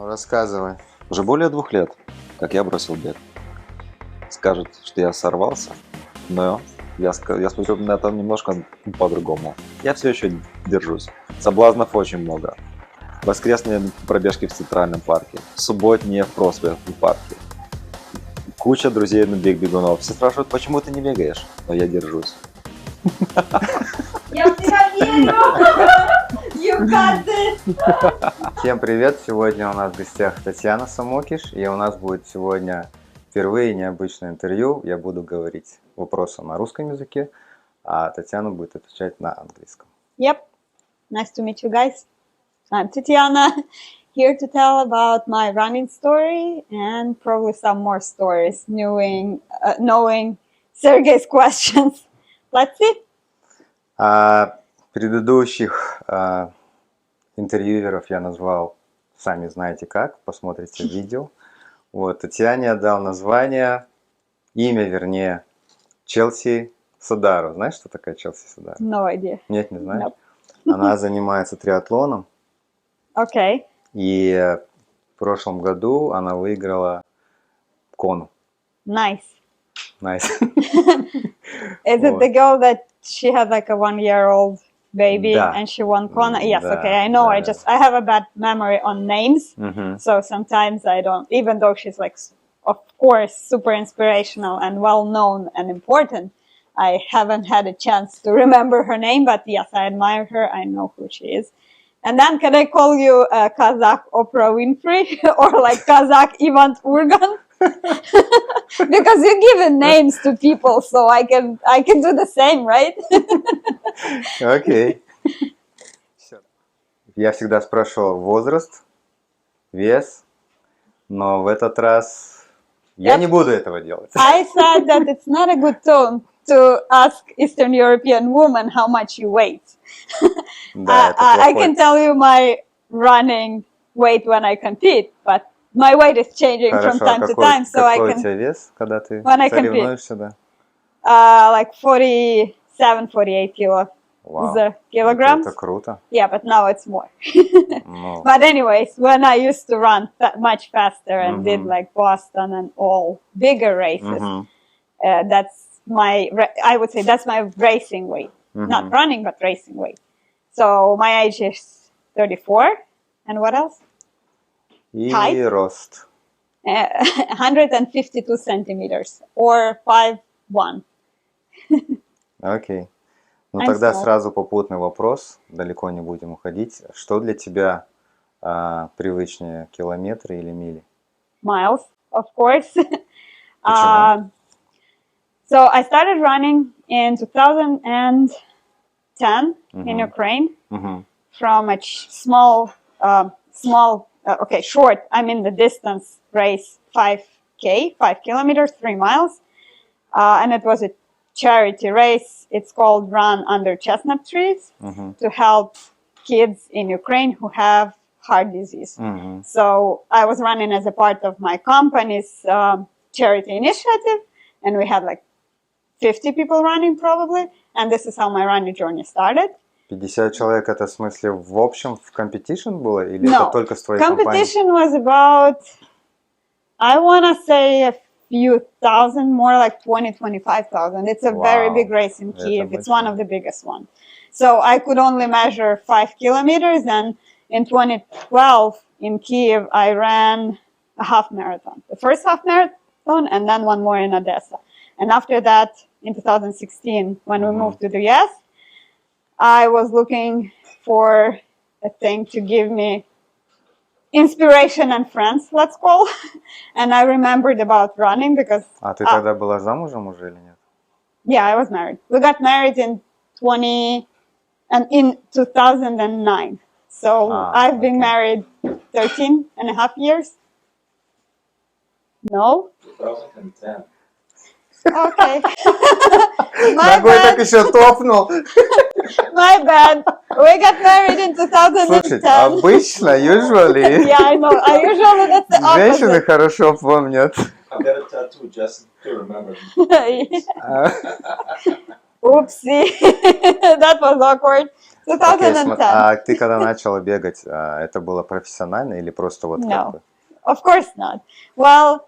Рассказывай. Уже более 2 лет, как я бросил бег. Скажут, что я сорвался, но я смотрю на это немножко по-другому. Я все еще держусь. Соблазнов очень много. Воскресные пробежки в Центральном парке, субботние в Проспектном парке. Куча друзей на бег-бегунов. Все спрашивают, почему ты не бегаешь? Но я держусь. Я в тебя верю! You got this! Всем привет! Сегодня у нас в гостях Татьяна Самокиш, и у нас будет сегодня впервые необычное интервью. Я буду говорить вопросы на русском языке, а Татьяна будет отвечать на английском. Yep. Nice to meet you guys. I'm Tatiana, here to tell about my running story and probably some more stories, knowing Sergey's questions. Let's see. Предыдущих интервьюеров я назвал «Сами знаете как», посмотрите видео. Вот, Татьяне я дал название, имя, вернее, Челси Содaro. Знаешь, что такая Челси Содaro? No idea. Нет, не знаешь? Nope. Она занимается триатлоном. Okay. И в прошлом году она выиграла кону. Nice. Nice. Is it the girl that she had like a 1-year-old baby Да. and she won Kona? Yes, Да, okay, I know. да. I have a bad memory on names, Мгм. so sometimes I don't, even though she's like, of course, super inspirational and well known and important, I haven't had a chance to remember her name, but yes, I admire her. I know who she is. And then can I call you Kazakh Oprah Winfrey or like Kazakh Ivan Urgan? Because you're giving names to people, so I can do the same, right? Окей. Я всегда спрашивал возраст, вес, но в этот раз я не буду этого делать. I said that it's not a good tone to ask Eastern European woman how much you weigh. Да, это I плохой. can tell you my running weight when I compete, but my weight is changing from Хорошо, time to time, so I какой у can тебя вес, когда ты When I compete. соревнуешься, да? like 47-48 Вау, kilograms. это круто. Yeah, but now it's more. Ну, But anyways, when I used to run much faster and did Mhm. like Boston and all bigger races, мгм, that's I would say that's my racing weight. Not мгм. running, but racing weight. So my age is 34. And what else? И Height? рост. 152 centimeters or 5'1". Окей. Ну I'm тогда small. сразу попутный вопрос, далеко не будем уходить. Что для тебя привычнее, километры или мили? Miles, of course. Почему? So I started running in 2010 in Mhm. Ukraine Мгм, from a short, I mean the distance race, 5 kilometers, 3 miles. And it was a charity race. It's called Run Under Chestnut Trees мгм, to help kids in Ukraine who have heart disease. мгм. So I was running as a part of my company's charity initiative, and we had like 50 people running probably, and this is how my running journey started. 50 человек, это в смысле в общем в competition было или No, это только с твоей компанией? competition was about, I want to say a few thousand, more like 20-25,000. It's a very Wow. big race in Это Kyiv. It's большое. one of the biggest ones. So I could only measure 5 kilometers, and in 2012 in Kyiv, I ran a half marathon. The first half marathon, and then one more in Odessa. And after that, in 2016, when we moved to the US, I was looking for a thing to give me inspiration and friends, let's call. And I remembered about running because, А ты тогда была замужем уже или нет? yeah, I was married. We got married in 2009. So I've been okay. married 13 and a half years. No? 2010. Okay. My Ногой так bad. еще топнул. My bad. We got married in 2010. Слушай, обычно, usually, Yeah, I know. Usually that's the женщины opposite. хорошо помнят. I'll get a tattoo just to remember. Oopsie. That was awkward. Окей, 2010. а ты когда начала бегать, это было профессионально или просто вот как No, бы? of course not. Well,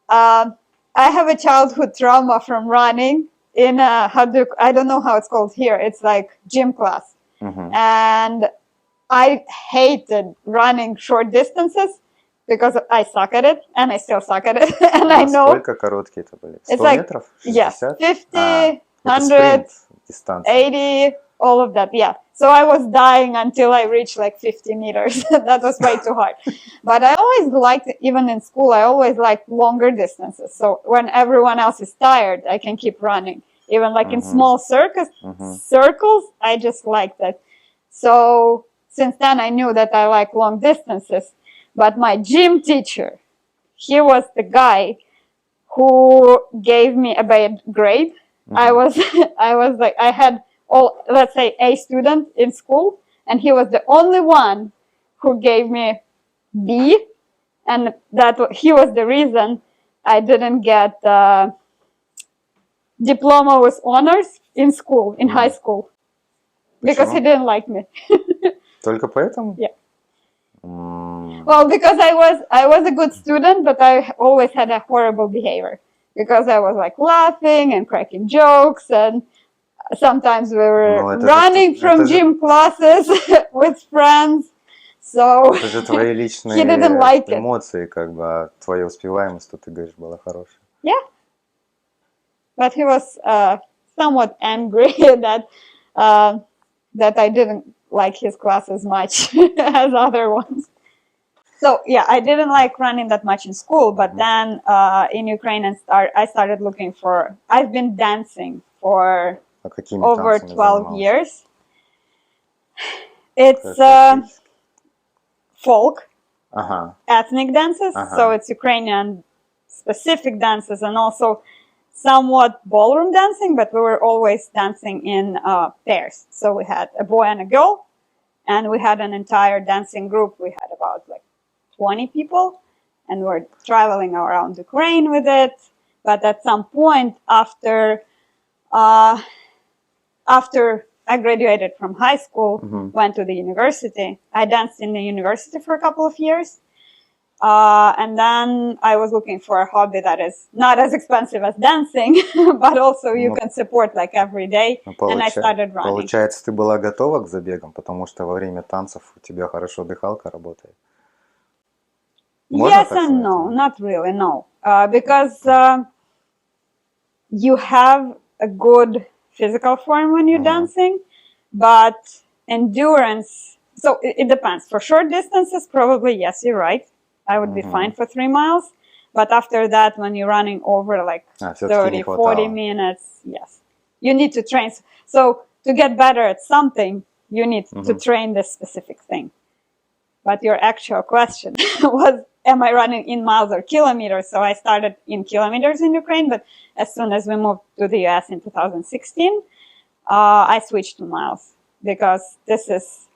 I have a childhood trauma from running in a, I don't know how it's called here. It's like gym class. Мгм. And I hated running short distances because I suck at it and I still suck at it. And I know Насколько короткие это были? 100 like- метров? yeah, 60? 50, Это 100, спринт дистанция. 80, all of that. Yeah. So I was dying until I reached like 50 meters. That was way too hard. But I always liked, even in school, I always liked longer distances. So when everyone else is tired, I can keep running. Even like in Mhm. small circles, I just liked it. So since then I knew that I like long distances. But my gym teacher, he was the guy who gave me a bad grade. I was like, I had all, let's say, A student in school, and he was the only one who gave me B, and he was the reason I didn't get diploma with honors in school, in high school, because he Почему? didn't like me. Только поэтому? Yeah. М, Well, because I was a good student, but I always had a horrible behavior because I was like laughing and cracking jokes, and sometimes we were Ну, это же- running from это же- gym classes with friends. So Это же твои he личные didn't like it. эмоции, как бы, а твоя успеваемость, то ты говоришь, была хорошая. Yeah, but he was somewhat angry that I didn't like his class as much as other ones. So yeah, I didn't like running that much in school, but then in Ukraine I started looking for. I've been dancing for А какими over танцами 12 занималась? years. It's Классические? folk, Ага. ethnic dances. Uh-huh. So it's Ukrainian specific dances and also somewhat ballroom dancing, but we were always dancing in pairs. So we had a boy and a girl, and we had an entire dancing group. We had about like 20 people, and we're traveling around Ukraine with it. But at some point after I graduated from high school, went to the university. I danced in the university for a couple of years. And then I was looking for a hobby that is not as expensive as dancing, but also you Ну, can support like every day. Ну, And I started running. Получается, ты была готова к забегам, потому что во время танцев у тебя хорошо дыхалка работает. Можно Yes так and сказать? no, not really, no. Because you have a good physical form when you're dancing, but endurance, so it depends. For short distances, probably, yes, you're right. I would be fine for 3 miles. But after that, when you're running over like всё-таки не 30, 40 хватало. minutes, yes. You need to train. So to get better at something, you need to train this specific thing. But your actual question was, am I running in miles or kilometers? So I started in kilometers in Ukraine, but as soon as we moved to the US in 2016, I switched to miles because this is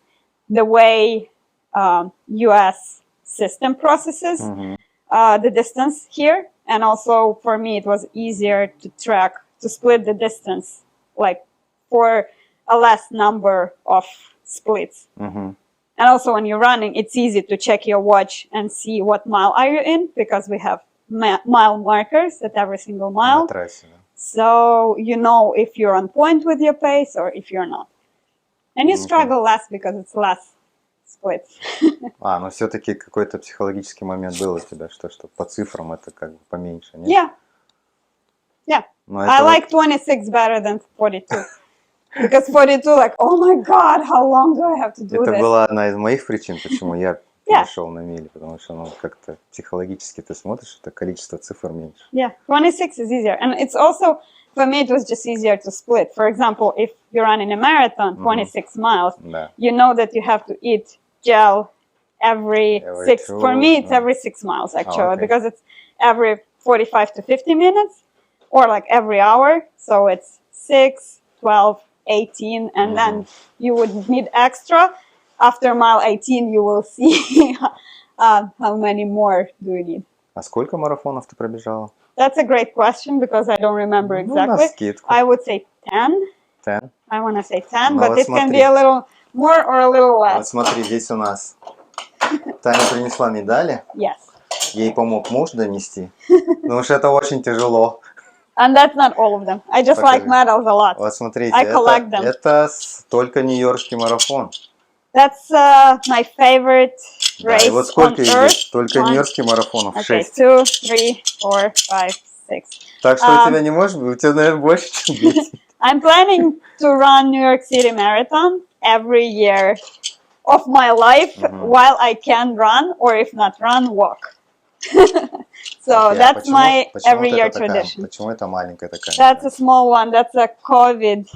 the way US system processes the distance here. And also for me, it was easier to track, to split the distance, like for a less number of splits. And also when you're running, it's easy to check your watch and see what mile are you in, because we have mile markers at every single На mile. трассе, да. So you know if you're on point with your pace or if you're not. And you struggle less because it's less splits. Но все-таки какой-то психологический момент был у тебя, что по цифрам это как бы поменьше, нет? Yeah. Yeah. Но I это like 26 better than 42. Because 42, like, oh my God, how long do I have to do это this? была одна из моих причин, почему я Yeah. перешел на мили, потому что как-то психологически ты смотришь, это количество цифр меньше. Yeah, 26 is easier. And it's also, for me, it was just easier to split. For example, if you're running a marathon, 26 miles, Да. you know that you have to eat gel every six. For me, it's every 6 miles, actually, okay. because it's every 45 to 50 minutes or like every hour. So it's 6, 12, 18, and then you would need extra. After mile 18, you will see how many more do you need. А сколько марафонов ты пробежала? That's a great question because I don't remember Ну, на exactly. скидку. I would say 10. 10. I want to say 10, Ну, but вот it can смотри. be a little more or a little Вот less. смотри, здесь у нас Таня принесла медали. Yes. Ей помог муж донести. Потому что это очень тяжело. And that's not all of them. I just like Покажи. medals a lot. Вот смотрите, I collect them. это только Нью-Йоркский марафон. That's my favorite Да, race и вот on сколько их earth. есть? Только One. Нью-Йоркских марафонов Okay, 6. 2, 3, 4, 5, 6. Так что у тебя не может быть, у тебя, наверное, больше, чем 10. I'm planning to run New York City Marathon every year of my life while I can run, or if not run, walk. So Окей, that's my every year это такая, tradition. почему это маленькая такая? That's a small one. That's a COVID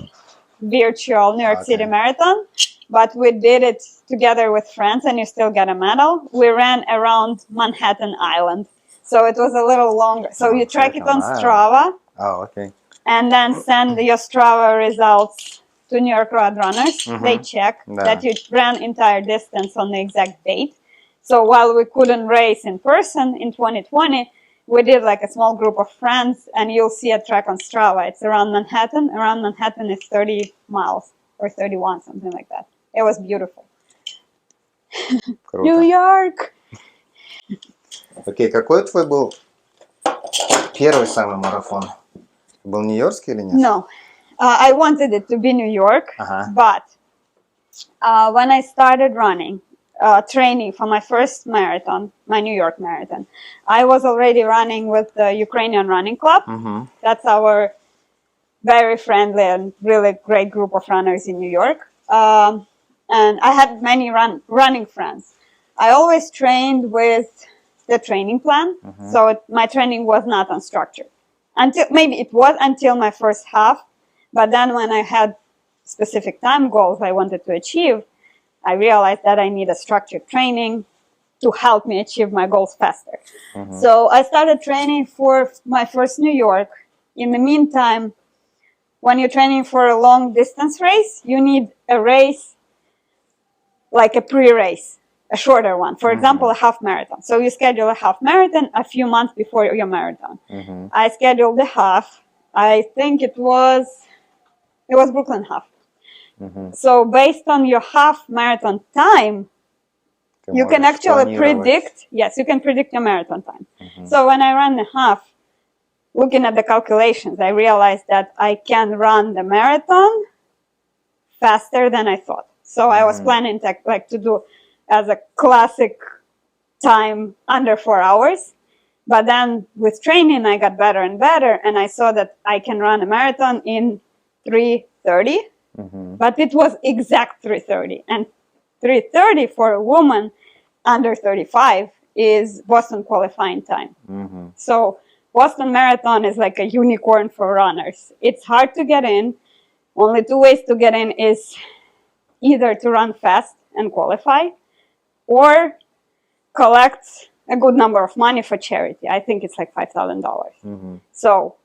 virtual New York City Okay. Marathon. But we did it together with friends, and you still get a medal. We ran around Manhattan Island. So it was a little longer. So you track it on Manhattan Strava, Окей. and then send your Strava results to New York Road Runners. They check Да. that you ran entire distance on the exact date. So while we couldn't race in person in 2020, we did like a small group of friends, and you'll see a track on Strava. It's around Manhattan. Around Manhattan is 30 miles or 31, something like that. It was beautiful. Круто. New York! Окей, какой твой был первый самый марафон? Был Нью-Йоркский или нет? No, I wanted it to be New York, Ага. but when I started running, training for my first marathon, my New York marathon, I was already running with the Ukrainian Running Club. Мгм. That's our very friendly and really great group of runners in New York. And I had many running friends. I always trained with the training plan, so my training was not unstructured. Maybe it was until my first half, but then when I had specific time goals I wanted to achieve, I realized that I need a structured training to help me achieve my goals faster. So I started training for my first New York. In the meantime, when you're training for a long distance race, you need a race, like a pre-race, a shorter one. For example, a half marathon. So you schedule a half marathon a few months before your marathon. I scheduled the half. I think it was Brooklyn half. So based on your half marathon time, Ты you can можешь actually планировать. predict, yes, you can predict your marathon time. So when I ran the half, looking at the calculations, I realized that I can run the marathon faster than I thought. So I was planning to do as a classic time under 4 hours. But then with training, I got better and better. And I saw that I can run a marathon in 3:30. But it was exact 3:30. And 3:30 for a woman under 35 is Boston qualifying time. So Boston Marathon is like a unicorn for runners. It's hard to get in. Only 2 ways to get in is either to run fast and qualify, or collect a good number of money for charity. I think it's like $5,000. So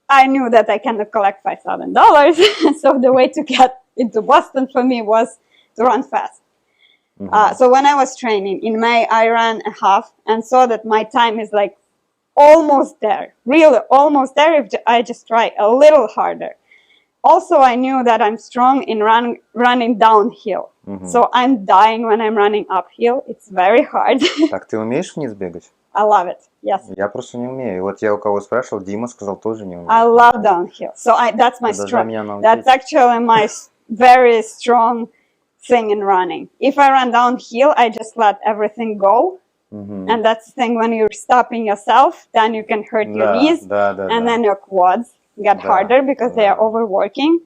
I knew that I cannot collect $5,000. So the way to get into Boston for me was to run fast. So when I was training in May, I ran a half and saw that my time is like almost there, really almost there if I just try a little harder. Also, I knew that I'm strong in running downhill. So I'm dying when I'm running uphill. It's very hard. Так, ты умеешь вниз бегать? I love it. Yes. Я просто не умею. И вот я у кого спрашивал, Дима сказал, тоже не умеет. I love downhill. So that's my Ты должна strong. меня научить. That's actually my very strong thing in running. If I run downhill, I just let everything go. And that's the thing, when you're stopping yourself, then you can hurt your knees. And then your quads get harder because they are overworking.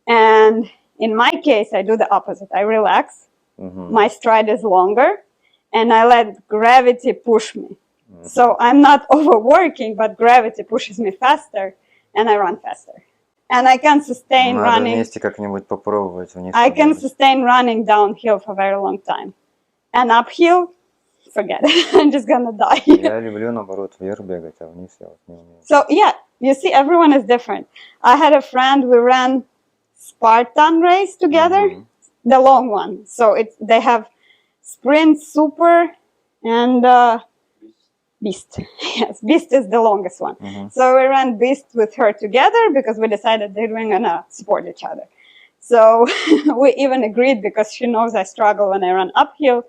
And in my case, I do the opposite. I relax. My stride is longer. And I let gravity push me. So I'm not overworking, but gravity pushes me faster. And I run faster. And I can sustain Надо running. вместе как-нибудь попробовать вниз. I can побегать. sustain running downhill for a very long time. And uphill, forget it. I'm just gonna die. Я люблю, наоборот, вверх бегать, а вниз я вот не умею. So yeah, you see, everyone is different. I had a friend, we ran Spartan race together, the long one. So they have sprint, super, and Beast. Yes, Beast is the longest one. So we ran Beast with her together because we decided that we're gonna support each other. So we even agreed because she knows I struggle when I run uphill,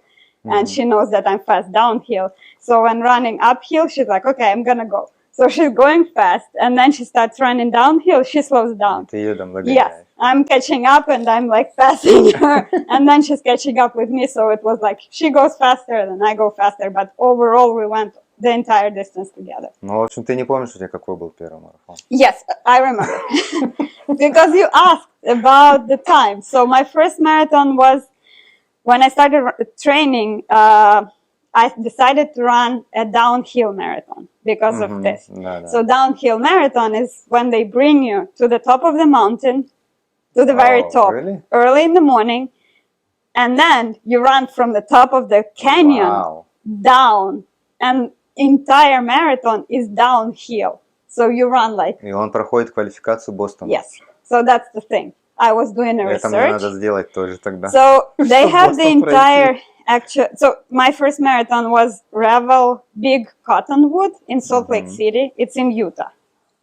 and she knows that I'm fast downhill. So when running uphill, she's like, okay, I'm gonna go. So she's going fast, and then she starts running downhill, she slows down. Yes, I'm catching up and I'm like passing her, and then she's catching up with me. So it was like she goes faster than I go faster, but overall we went the entire distance together. Ну, в общем, ты не помнишь, у тебя какой был первый марафон? Yes, I remember. Because you asked about the time. So my first marathon was when I started training, I decided to run a downhill marathon because of this. Да, да. So downhill marathon is when they bring you to the top of the mountain, to the very top, really? early in the morning, and then you run from the top of the canyon down, and entire marathon is downhill. So you run like... И он проходит квалификацию Бостона. Yes. So that's the thing. I was doing a Это мне надо сделать тоже тогда. So they have the entire actual... So my first marathon was Revel Big Cottonwood in Salt Lake City. It's in Utah.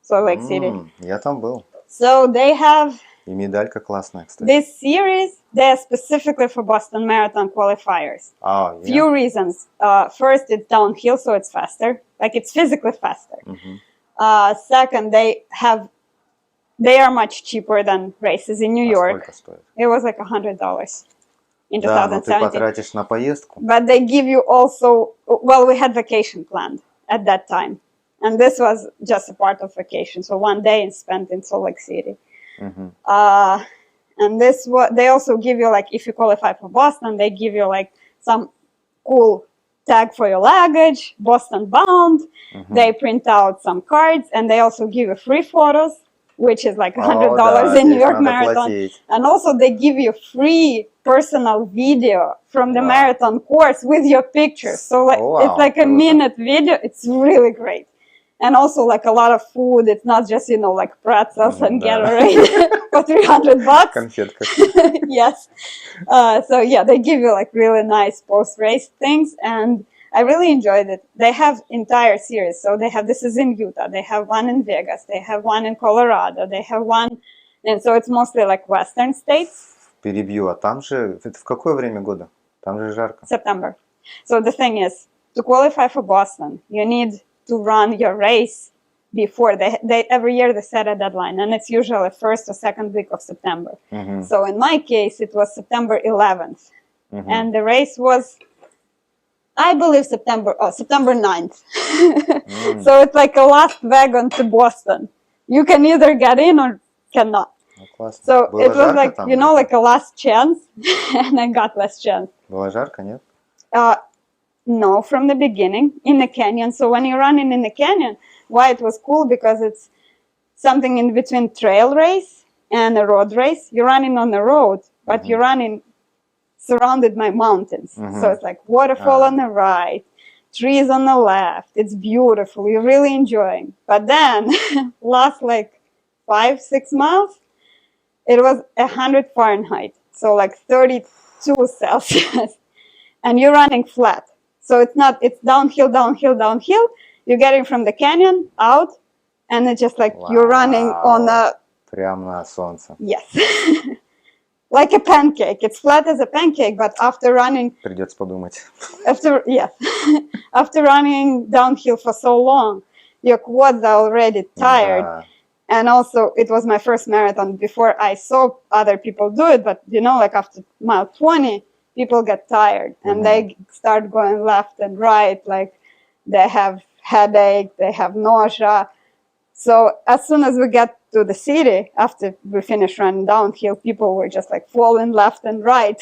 Salt Lake City. Я там был. So they have... И медалька классная, кстати. This series, they're specifically for Boston Marathon qualifiers. Oh, yeah. Few reasons. First, it's downhill, so it's faster. Like, it's physically faster. Second, they are much cheaper than races in New York. Сколько стоит? It was like $100 in 2017. Да, но ты потратишь на поездку. But they give you also... Well, we had vacation planned at that time. And this was just a part of vacation. So one day spent in Salt Lake City. And this they also give you, like, if you qualify for Boston, they give you like some cool tag for your luggage, Boston bound. They print out some cards, and they also give you free photos, which is like $100 in New York Marathon. And also they give you free personal video from the marathon course with your pictures. So like it's like a minute video. It's really great. And also like a lot of food. It's not just, you know, like pretzels and Gatorade for $300. Конфетка. Yes. So yeah, they give you like really nice post-race things, and I really enjoyed it. They have entire series. So they have, this is in Utah. They have one in Vegas. They have one in Colorado. They have one, and so it's mostly like Western states. Перебью, а там же, это в какое время года? Там же жарко. September. So the thing is, to qualify for Boston, you need to run your race before. They every year they set a deadline, and it's usually first or second week of September. So in my case, it was September 11th, and the race was, I believe, September 9th. So it's like a last wagon to Boston. You can either get in or cannot. So it was like, you know, like a last chance, and I got last chance. Было жарко, нет? No, from the beginning, in the canyon. So when you're running in the canyon, why it was cool, because it's something in between trail race and a road race. You're running on the road, but you're running surrounded by mountains. So it's like waterfall on the right, trees on the left. It's beautiful. You're really enjoying. But then last like 5-6 miles, it was 100 Fahrenheit. So like 32 Celsius. And you're running flat. So it's not, it's downhill, downhill, downhill. You're getting from the canyon out, and it's just like you're running on a... Прямо на солнце. Yes. Like a pancake. It's flat as a pancake, but after running... Придется подумать. After running downhill for so long, your quads are already tired. Да. And also, it was my first marathon before I saw other people do it, but you know, like after mile 20, people get tired and they start going left and right, like they have headache, they have nausea. So as soon as we get to the city, after we finished running downhill, people were just like falling left and right.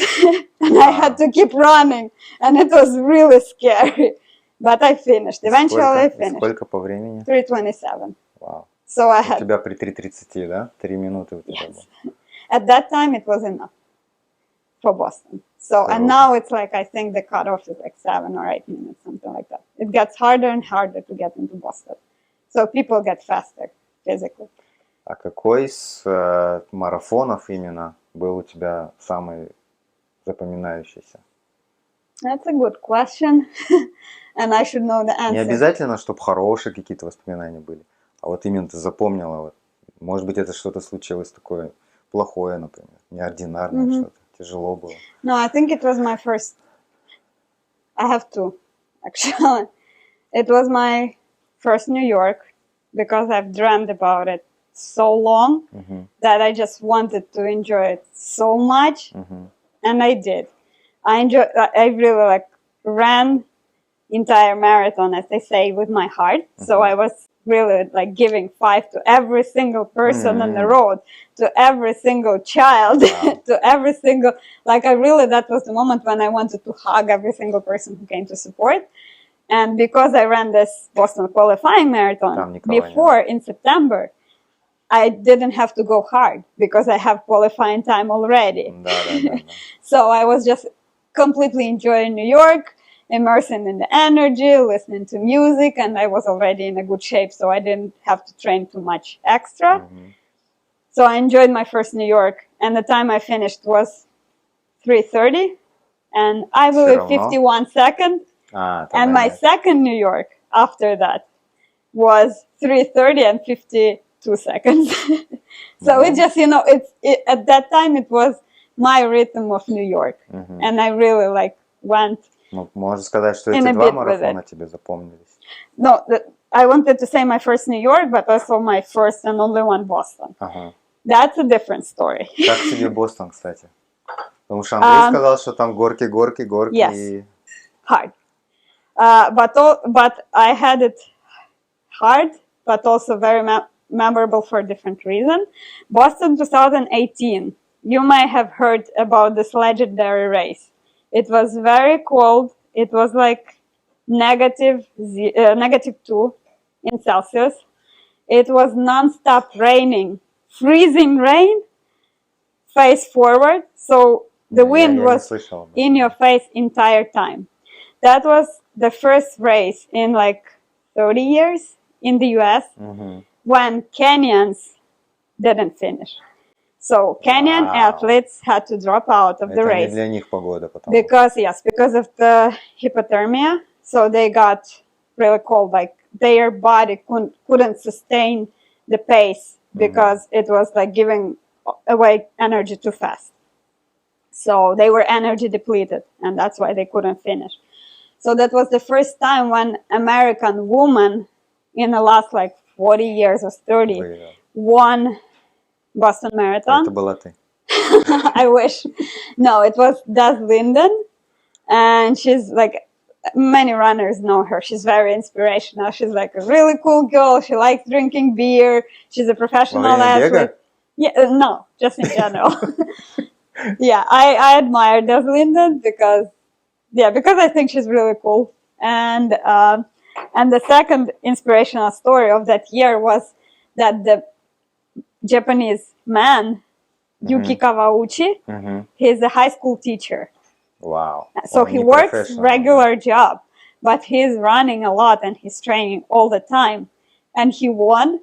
And I had to keep running, and it was really scary. But I finished. Eventually I finished. Сколько по времени? 3:27. Вау. So I У had... тебя при 3:30, да? 3 минуты у тебя было. At that time, it was enough for Boston. So, and now it's like, I think the cutoff is like 7 or 8 minutes, something like that. It gets harder and harder to get into Boston. So people get faster physically. А какой из марафонов именно был у тебя самый запоминающийся? That's a good question. and I should know the Не answer. обязательно, чтобы хорошие какие-то воспоминания были, а вот именно ты запомнила, вот, может быть, это что-то случилось такое плохое, например, неординарное, что-то тяжело было. No, I think it was my first. I have two, actually. It was my first New York because I've dreamed about it so long that I just wanted to enjoy it so much, and I did. I really like ran entire marathon, as they say, with my heart. So I was really like giving 5 to every single person on the road, to every single child, to every single, like I really, that was the moment when I wanted to hug every single person who came to support. And because I ran this Boston qualifying marathon before in September, I didn't have to go hard because I have qualifying time already. So I was just completely enjoying New York, immersing in the energy, listening to music, and I was already in a good shape, so I didn't have to train too much extra. So I enjoyed my first New York, and the time I finished was 3:30, and I believe 51 seconds. And my second New York after that was 3:30 and 52 seconds. So it just, you know, at that time it was my rhythm of New York, and I really like went. Ну, можно сказать, что эти два марафона тебе запомнились. No, I wanted to say my first New York, but also my first and only one Boston. That's a different story. Как тебе Бостон, кстати? Потому что Андрей сказал, что там горки. Yes, hard. But I had it hard, but also very memorable for a different reason. Boston 2018. You may have heard about this legendary race. It was very cold. It was like -2 in Celsius. It was non-stop raining, freezing rain, face forward. So the wind was in your face entire time. That was the first race in like 30 years in the US when Kenyans didn't finish. So Kenyan athletes had to drop out of the race. Не для них погода, because of the hypothermia. So they got really cold, like their body couldn't sustain the pace because it was like giving away energy too fast. So they were energy depleted, and that's why they couldn't finish. So that was the first time when American woman in the last like 40 years or 30 won Boston Marathon. Это была ты. I wish. No, it was Des Linden, and she's like, many runners know her. She's very inspirational. She's like a really cool girl. She likes drinking beer. She's a professional athlete. Yeah, no, just in general. Yeah, I admire Des Linden because I think she's really cool. And the second inspirational story of that year was that the Japanese man, Yuki Kawauchi, he's a high school teacher. Wow. So he works regular job, but he's running a lot and he's training all the time. And he won.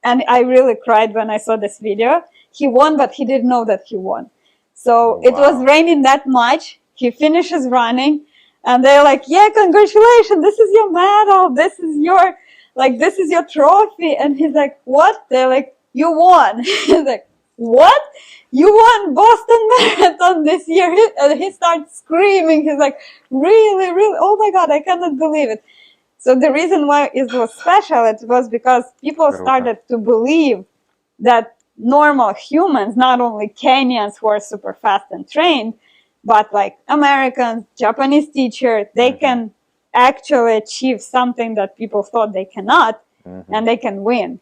And I really cried when I saw this video. He won, but he didn't know that he won. So it was raining that much. He finishes running and they're like, yeah, congratulations. This is your medal. This is your trophy. And he's like, what? They're like, you won. He's like, what? You won Boston Marathon this year. He starts screaming. He's like, really? Oh my God, I cannot believe it. So the reason why it was special, it was because people started to believe that normal humans, not only Kenyans who are super fast and trained, but like Americans, Japanese teachers, they can actually achieve something that people thought they cannot, and they can win.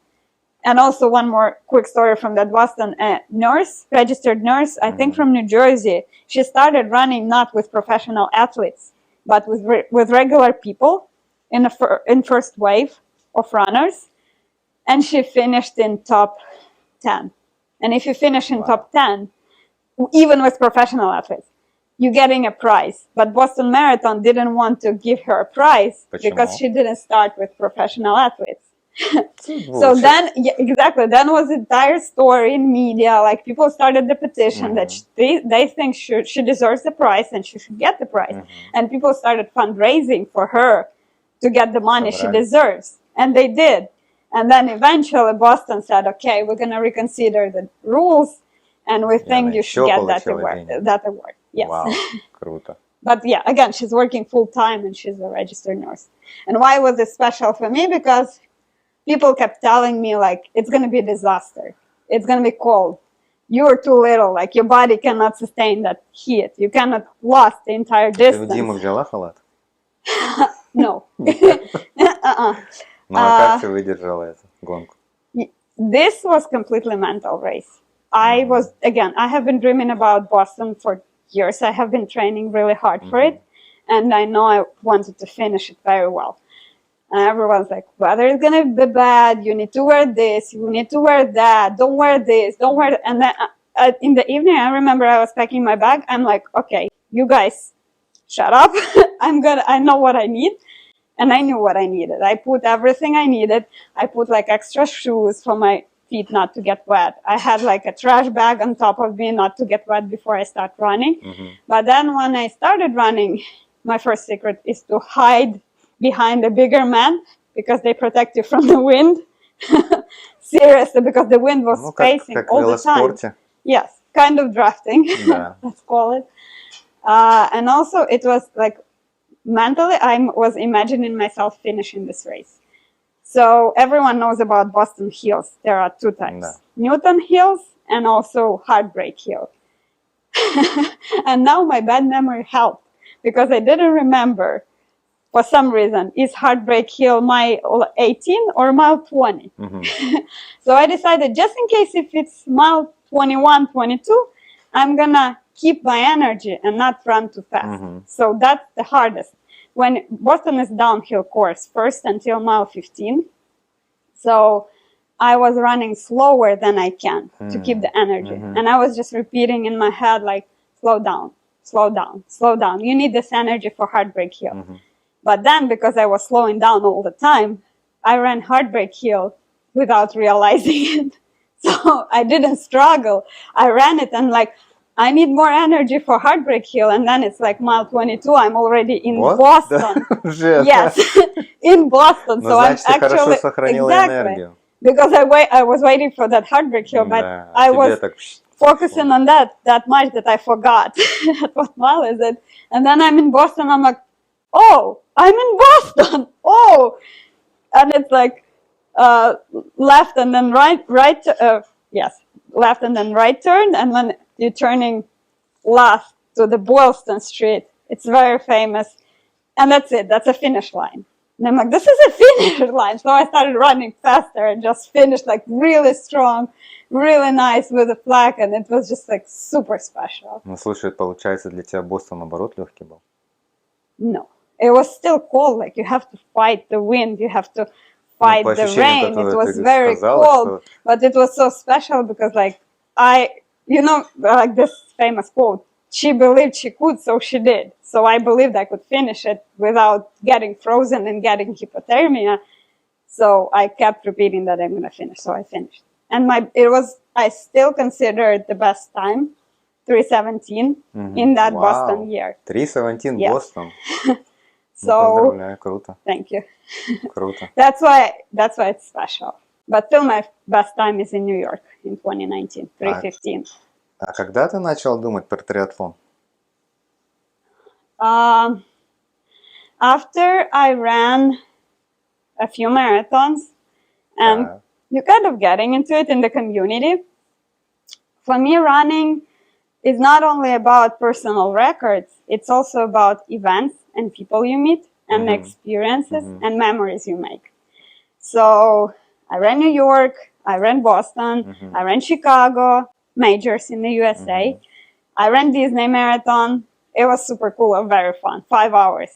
And also one more quick story from that Boston nurse, registered nurse, I think from New Jersey. She started running not with professional athletes, but with regular people in first wave of runners. And she finished in top 10. And if you finish in top 10, even with professional athletes, you're getting a prize. But Boston Marathon didn't want to give her a prize because she didn't start with professional athletes. So then, then was the entire story in media. Like people started the petition that they think she deserves the prize and she should get the prize. And people started fundraising for her to get the money she Собрали. deserves. And they did. And then eventually Boston said, okay, we're going to reconsider the rules, and we think она you should еще get that получила award. денег. That award. Yes. Вау, круто. But yeah, again, she's working full time and she's a registered nurse. And why was it special for me? Because people kept telling me, like, it's going to be a disaster. It's going to be cold. You're too little. Like, your body cannot sustain that heat. You cannot last the entire Ты у distance. Димы взяла халат? No. Uh-uh. Ну а как ты выдержала эту гонку? This was completely mental race. I have been dreaming about Boston for years. I have been training really hard for it. And I know I wanted to finish it very well. And everyone's like, weather is going to be bad. You need to wear this. You need to wear that. Don't wear this. Don't wear that. And then in the evening, I remember I was packing my bag. I'm like, okay, you guys, shut up. I know what I need. And I knew what I needed. I put everything I needed. I put like extra shoes for my feet not to get wet. I had like a trash bag on top of me not to get wet before I start running. But then when I started running, my first secret is to hide behind a bigger man because they protect you from the wind. Seriously, because the wind was facing как all в the time. велоспорте. Yes, kind of drafting, Да. let's call it. And also it was like, mentally, I was imagining myself finishing this race. So everyone knows about Boston Hills. There are two types. Да. Newton Hills and also Heartbreak Hill. And now my bad memory helped because I didn't remember, for some reason, is Heartbreak Hill mile 18 or mile 20? So I decided, just in case if it's mile 21, 22, I'm going to keep my energy and not run too fast. So that's the hardest. When Boston is downhill course, first until mile 15. So I was running slower than I can to keep the energy. And I was just repeating in my head, like, slow down, slow down, slow down. You need this energy for Heartbreak Hill. But then, because I was slowing down all the time, I ran Heartbreak Hill without realizing it. So I didn't struggle. I ran it and like, I need more energy for Heartbreak Hill. And then it's like mile 22, I'm already in Boston. Yes, in Boston. Ну, So I'm значит, ты хорошо actually, сохранила энергию. because I was waiting for that Heartbreak Hill, but Да, I тебе was так... focusing on that much that I forgot what mile is it. And then I'm in Boston, I'm like, oh, I'm in Boston. Oh, and it's like left and then right, yes, left and then right turn. And when you're turning left to the Boylston Street, it's very famous. And that's it, that's a finish line. And I'm like, this is a finish line. So I started running faster and just finished like really strong, really nice with the flag. And it was just like super special. Ну, слушай, получается, для тебя Бостон, наоборот, легкий был? No, it was still cold. Like you have to fight the wind, you have to fight по the ощущениям, rain. It которые was ты very сказала, cold, что... but it was so special because like like this famous quote, she believed she could, so she did. So I believed I could finish it without getting frozen and getting hypothermia. So I kept repeating that I'm going to finish. So I finished. And I still consider it the best time, 3:17 in that Вау. Boston year. 3:17 Yes. Бостон. So Поздравляю, круто. thank you. Круто. That's why it's special. But still my best time is in New York in 2019, 3:15. А когда ты начал думать про триатлон? After I ran a few marathons and you're kind of getting into it in the community. For me, running is not only about personal records, it's also about events and people you meet and experiences and memories you make. So I ran New York, I ran Boston, I ran Chicago, majors in the USA. I ran Disney Marathon. It was super cool and very fun. 5 hours.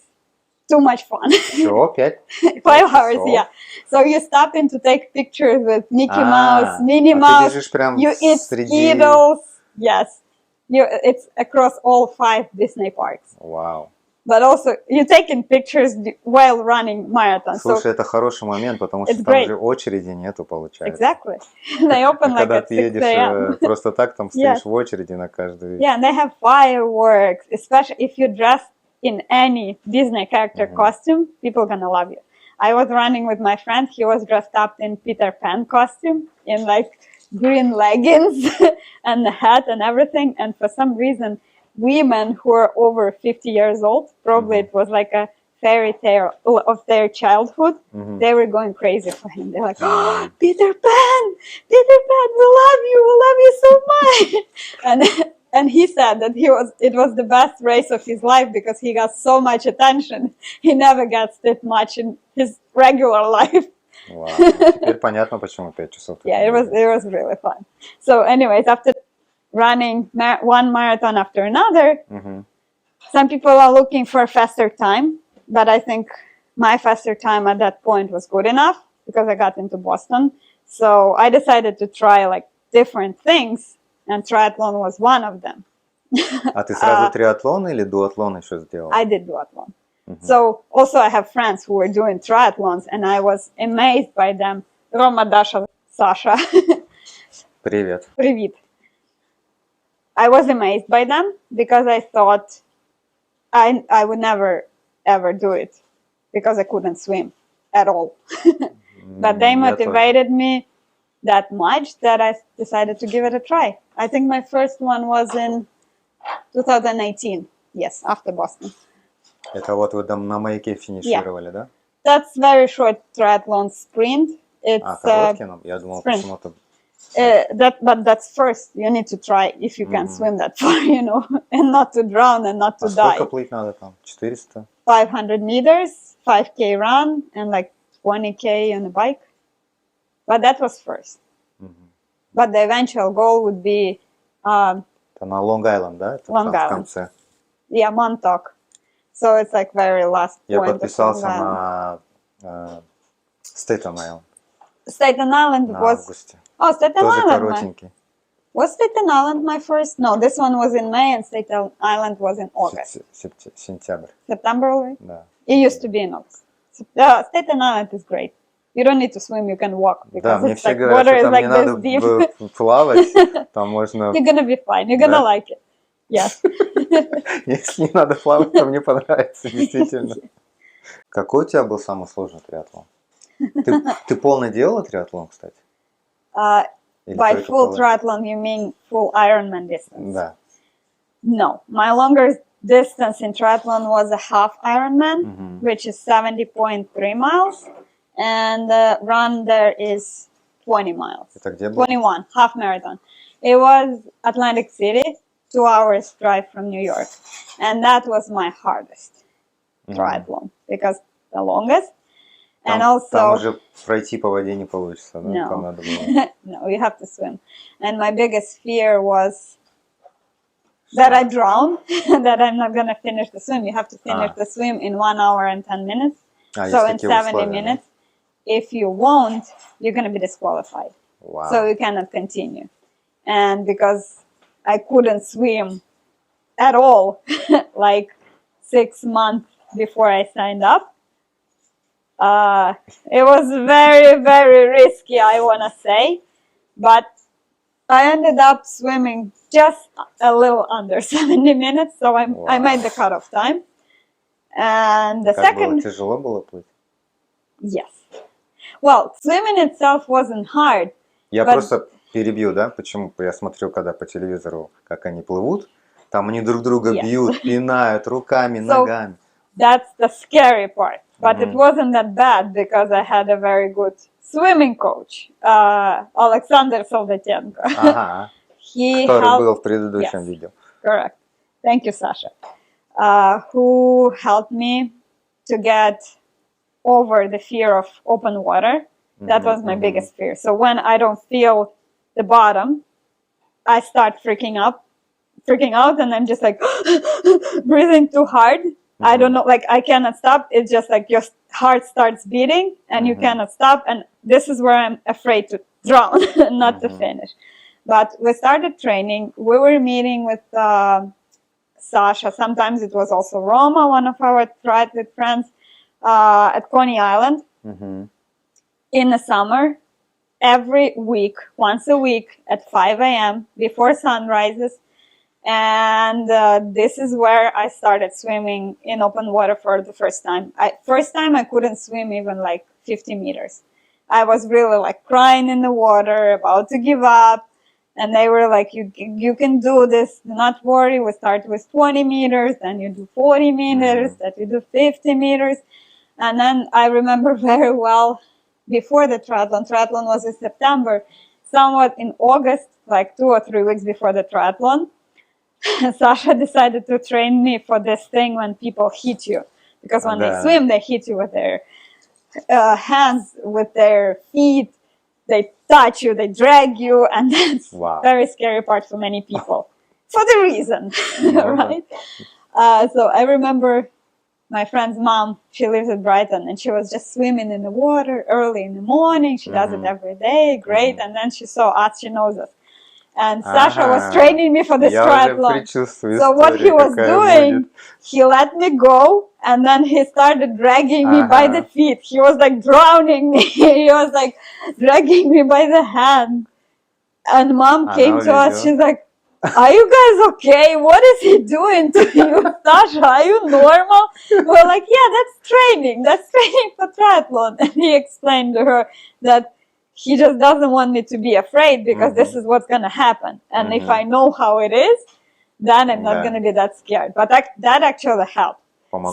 Too much fun. Всего 5? 5 hours, yeah. So you stop in to take pictures with Mickey Mouse, Minnie ты Mouse. бежишь прям You eat среди... Skittles. Yes. It's across all 5 Disney parks. Вау. But also, you're taking pictures while running marathon. Слушай, это хороший момент, потому что it's там great. же очереди нету, получается. Exactly. They open like Когда at ты 6 едешь a.m. просто так, там стоишь в очереди на каждую... Yeah, and they have fireworks, especially if you dress in any Disney character costume, people gonna love you. I was running with my friend. He was dressed up in Peter Pan costume, in like green leggings and the hat and everything. And for some reason, women who are over 50 years old, probably it was like a fairy tale of their childhood, they were going crazy for him. They're like, oh, Peter Pan, we love you so much. And he said that it was the best race of his life because he got so much attention. He never gets that much in his regular life. Wow. Теперь понятно, почему 5 часов. Yeah, it was really fun. So anyways, after running one marathon after another, some people are looking for a faster time, but I think my faster time at that point was good enough because I got into Boston. So I decided to try like different things, and triathlon was one of them. А ты сразу триатлон или дуатлон еще сделал? I did duathlon. So also I have friends who were doing triathlons, and I was amazed by them. Roma, Dasha, Sasha. Привет. Привет. I was amazed by them because I thought I would never ever do it because I couldn't swim at all. But they motivated me that much that I decided to give it a try. I think my first one was in 2018. Yes, after Boston. Это вот вы там на маяке финишировали, да? That's very short triathlon sprint. It's короткий, я думал, sprint. почему-то... But that's first. You need to try if you can swim that far, you know, and not to drown and not to die. Сколько плыть надо там? 400? 500 meters, 5K run, and like 20K on a bike. But that was first. But the eventual goal would be... Это на Лонг-Айленд, да? Это Long в Island. конце. Yeah, Montauk. So it's like very last Я point. подписался на Staten Island. Staten Island На was... августе. Oh, Staten Тоже Island. коротенький. Was Staten Island my first? No, this one was in May and Staten Island was in August. Сентябрь. September already? Да. It used to be in August. Staten Island is great. You don't need to swim, you can walk. Да, Because мне it's все like говорят, water что is там like не this надо deep. плавать, там можно... You're gonna be fine, you're gonna like it. Yes. Если не надо плавать, то мне понравится, действительно. Какой у тебя был самый сложный триатлон? Ты полно делала триатлон, кстати? By full triathlon, you mean full Ironman distance? Да. No, my longest distance in triathlon was a half Ironman, which is 70.3 miles, and the run there is 20 miles. Это где было? 21, half marathon. It was Atlantic City, 2 hours drive from New York, and that was my hardest triathlon because the longest. And also, там уже пройти по воде не получится, да? No. Там надо было... No, you have to swim. And my biggest fear was that I drown, that I'm not going to finish the swim. You have to finish the swim in 1 hour and 10 minutes. So in 70 minutes, if you won't, you're going to be disqualified. Wow. So you cannot continue. And because I couldn't swim at all, like 6 months before I signed up, it was very, very risky, I want to say. But I ended up swimming just a little under 70 minutes, so I made the cutoff time. And the second... Тяжело было плыть? Yes. Well, swimming itself wasn't hard. Я просто перебью, да? Почему? Я смотрю, когда по телевизору, как они плывут, там они друг друга бьют, пинают руками, ногами. That's the scary part. But it wasn't that bad because I had a very good swimming coach, Alexander Soldatenko. Ага. Который был в предыдущем видео. Correct. Thank you, Sasha. Who helped me to get over the fear of open water. That was my biggest fear. So when I don't feel the bottom, I start freaking out, and I'm just like breathing too hard. I don't know, like I cannot stop. It's just like your heart starts beating and you cannot stop. And this is where I'm afraid to drown, not to finish. But we started training. We were meeting with Sasha. Sometimes it was also Roma, one of our triathlete friends, at Coney Island. In the summer, every week, once a week at 5 a.m. before sun rises, And this is where I started swimming in open water for the first time. First time I couldn't swim even like 50 meters. I was really like crying in the water, about to give up. And they were like, you can do this, do not worry. We start with 20 meters, then you do 40 meters, then you do 50 meters. And then I remember very well, before the triathlon was in September, somewhat in August, like 2 or 3 weeks before the triathlon, Sasha decided to train me for this thing when people hit you. Because when they swim, they hit you with their hands, with their feet. They touch you, they drag you, and that's very scary part for many people. For the reason, right? So I remember my friend's mom, she lives in Brighton, and she was just swimming in the water early in the morning. She does it every day, great. And then she saw us, she knows us. And Sasha was training me for this triathlon. So what he was doing, he let me go, and then he started dragging me by the feet. He was like drowning me. He was like dragging me by the hand. And mom came to us. She's like, "Are you guys okay? What is he doing to you, Sasha? Are you normal?" We're like, "Yeah, that's training. That's training for triathlon." And he explained to her that he just doesn't want me to be afraid because this is what's going to happen. And if I know how it is, then I'm not going to be that scared. But that actually helped.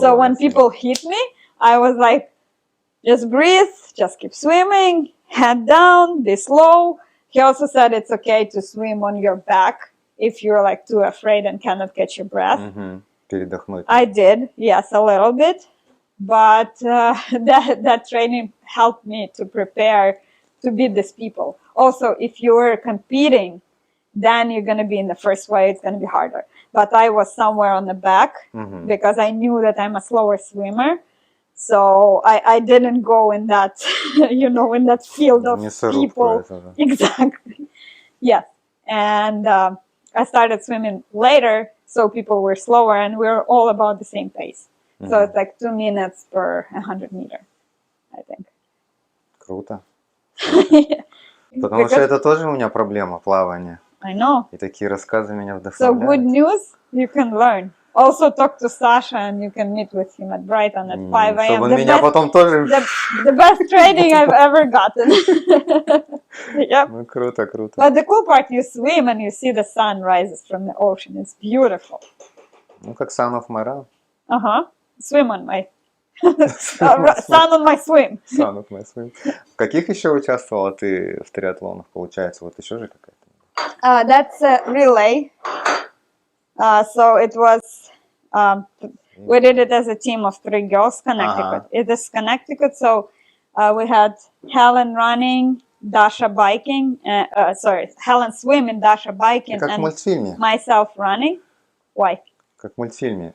So when people hit me, I was like, just breathe, just keep swimming, head down, be slow. He also said it's okay to swim on your back if you're like too afraid and cannot catch your breath. I did, yes, a little bit. But that training helped me to prepare to beat these people. Also, if you're competing, then you're going to be in the first wave, it's going to be harder. But I was somewhere on the back because I knew that I'm a slower swimmer. So I didn't go in that, in that field of people. Exactly. Yes. And I started swimming later, so people were slower, and we were all about the same pace. So it's like 2 minutes per 100 meters, I think. Круто. Потому что это тоже у меня проблема, плавание. I know. И такие рассказы меня So вдохновляют. good news, you can learn. Also talk to Sasha, and you can meet with him at Brighton at 5 a.m. Чтобы он меня потом тоже... The best training I've ever gotten. Yep. Ну, круто, круто. But the cool part, you swim and you see the sun rises from the ocean. It's beautiful. Ну, как Son of my run. Swim on my... sun on my swim. Son of my swim. В каких еще участвовала ты в триатлонах, получается? Вот еще же какая-то? That's a relay. So it was... we did it as a team of 3 girls, Connecticut. It is Connecticut, so we had Helen running, Dasha biking, Helen swimming, Dasha biking, как в мультфильме. Myself running. Why? Как в мультфильме.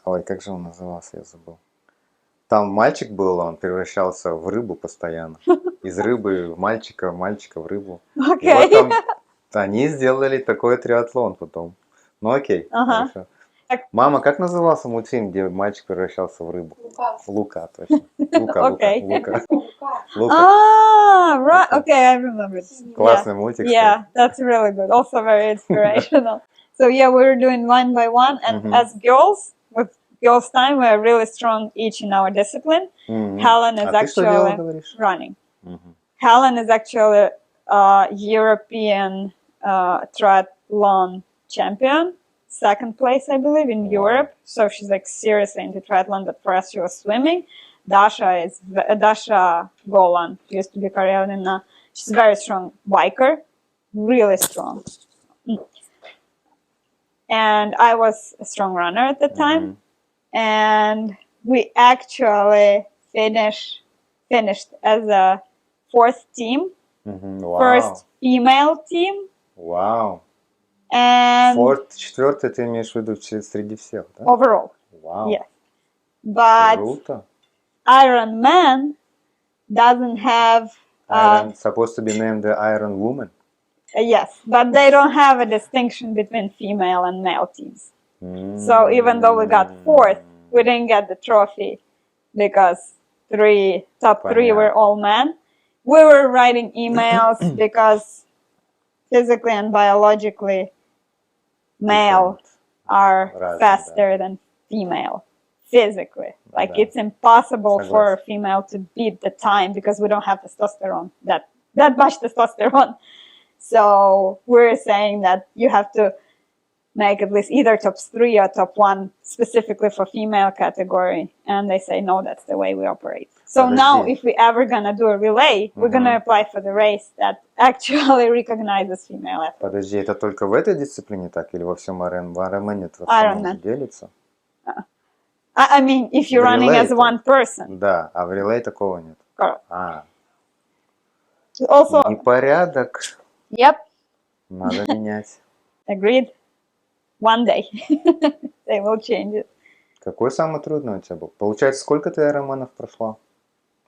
Ой, как же он назывался, я забыл. Там мальчик был, он превращался в рыбу постоянно. Из рыбы в мальчика в рыбу. Okay. И вот там они сделали такой триатлон потом. Ну окей, хорошо. Мама, как назывался мультфильм, где мальчик превращался в рыбу? Лука, точно. Лука. Right. Okay, I remember. Классный мультик. Yeah, that's really good. Also very inspirational. So yeah, we were doing one by one, and as girls, with girls' time, we are really strong each in our discipline. Helen is actually running. Helen is actually European triathlon champion. 2nd place, I believe, in Europe. So she's like seriously into triathlon, but for us she was swimming. Dasha Golan, she used to be Karelina. She's a very strong biker, really strong. And I was a strong runner at the time. And we actually finished as a 4th team. Wow. First female team. Wow. And 4th ты имеешь в виду среди всех, да? Overall. Wow. Yes. But Круто. Iron Man doesn't have... supposed to be named the Iron Woman. Yes, but they don't have a distinction between female and male teams. So even though we got 4th, we didn't get the trophy because top 3 were all men. We were writing emails because physically and biologically male different. are Right, faster than female physically. Like Да. it's impossible for a Согласен. female to beat the time because we don't have testosterone, that much testosterone. So we're saying that you have to make at least either top 3 or top 1 specifically for female category. And they say, no, that's the way we operate. So now Подожди. if we ever gonna do a relay, we're gonna apply for the race that actually recognizes female athletes. Подожди, это только в этой дисциплине так или во всем Ironman? В Ironman это в Ironman. основном делится? I mean, if you're В running as релей-то? one person. Да, а в релей такого нет. Correct. А, Also, непорядок yep, надо менять. agreed. One day they will change it. Какой самый трудный у тебя был? Получается, сколько ты Ironman'ов прошла?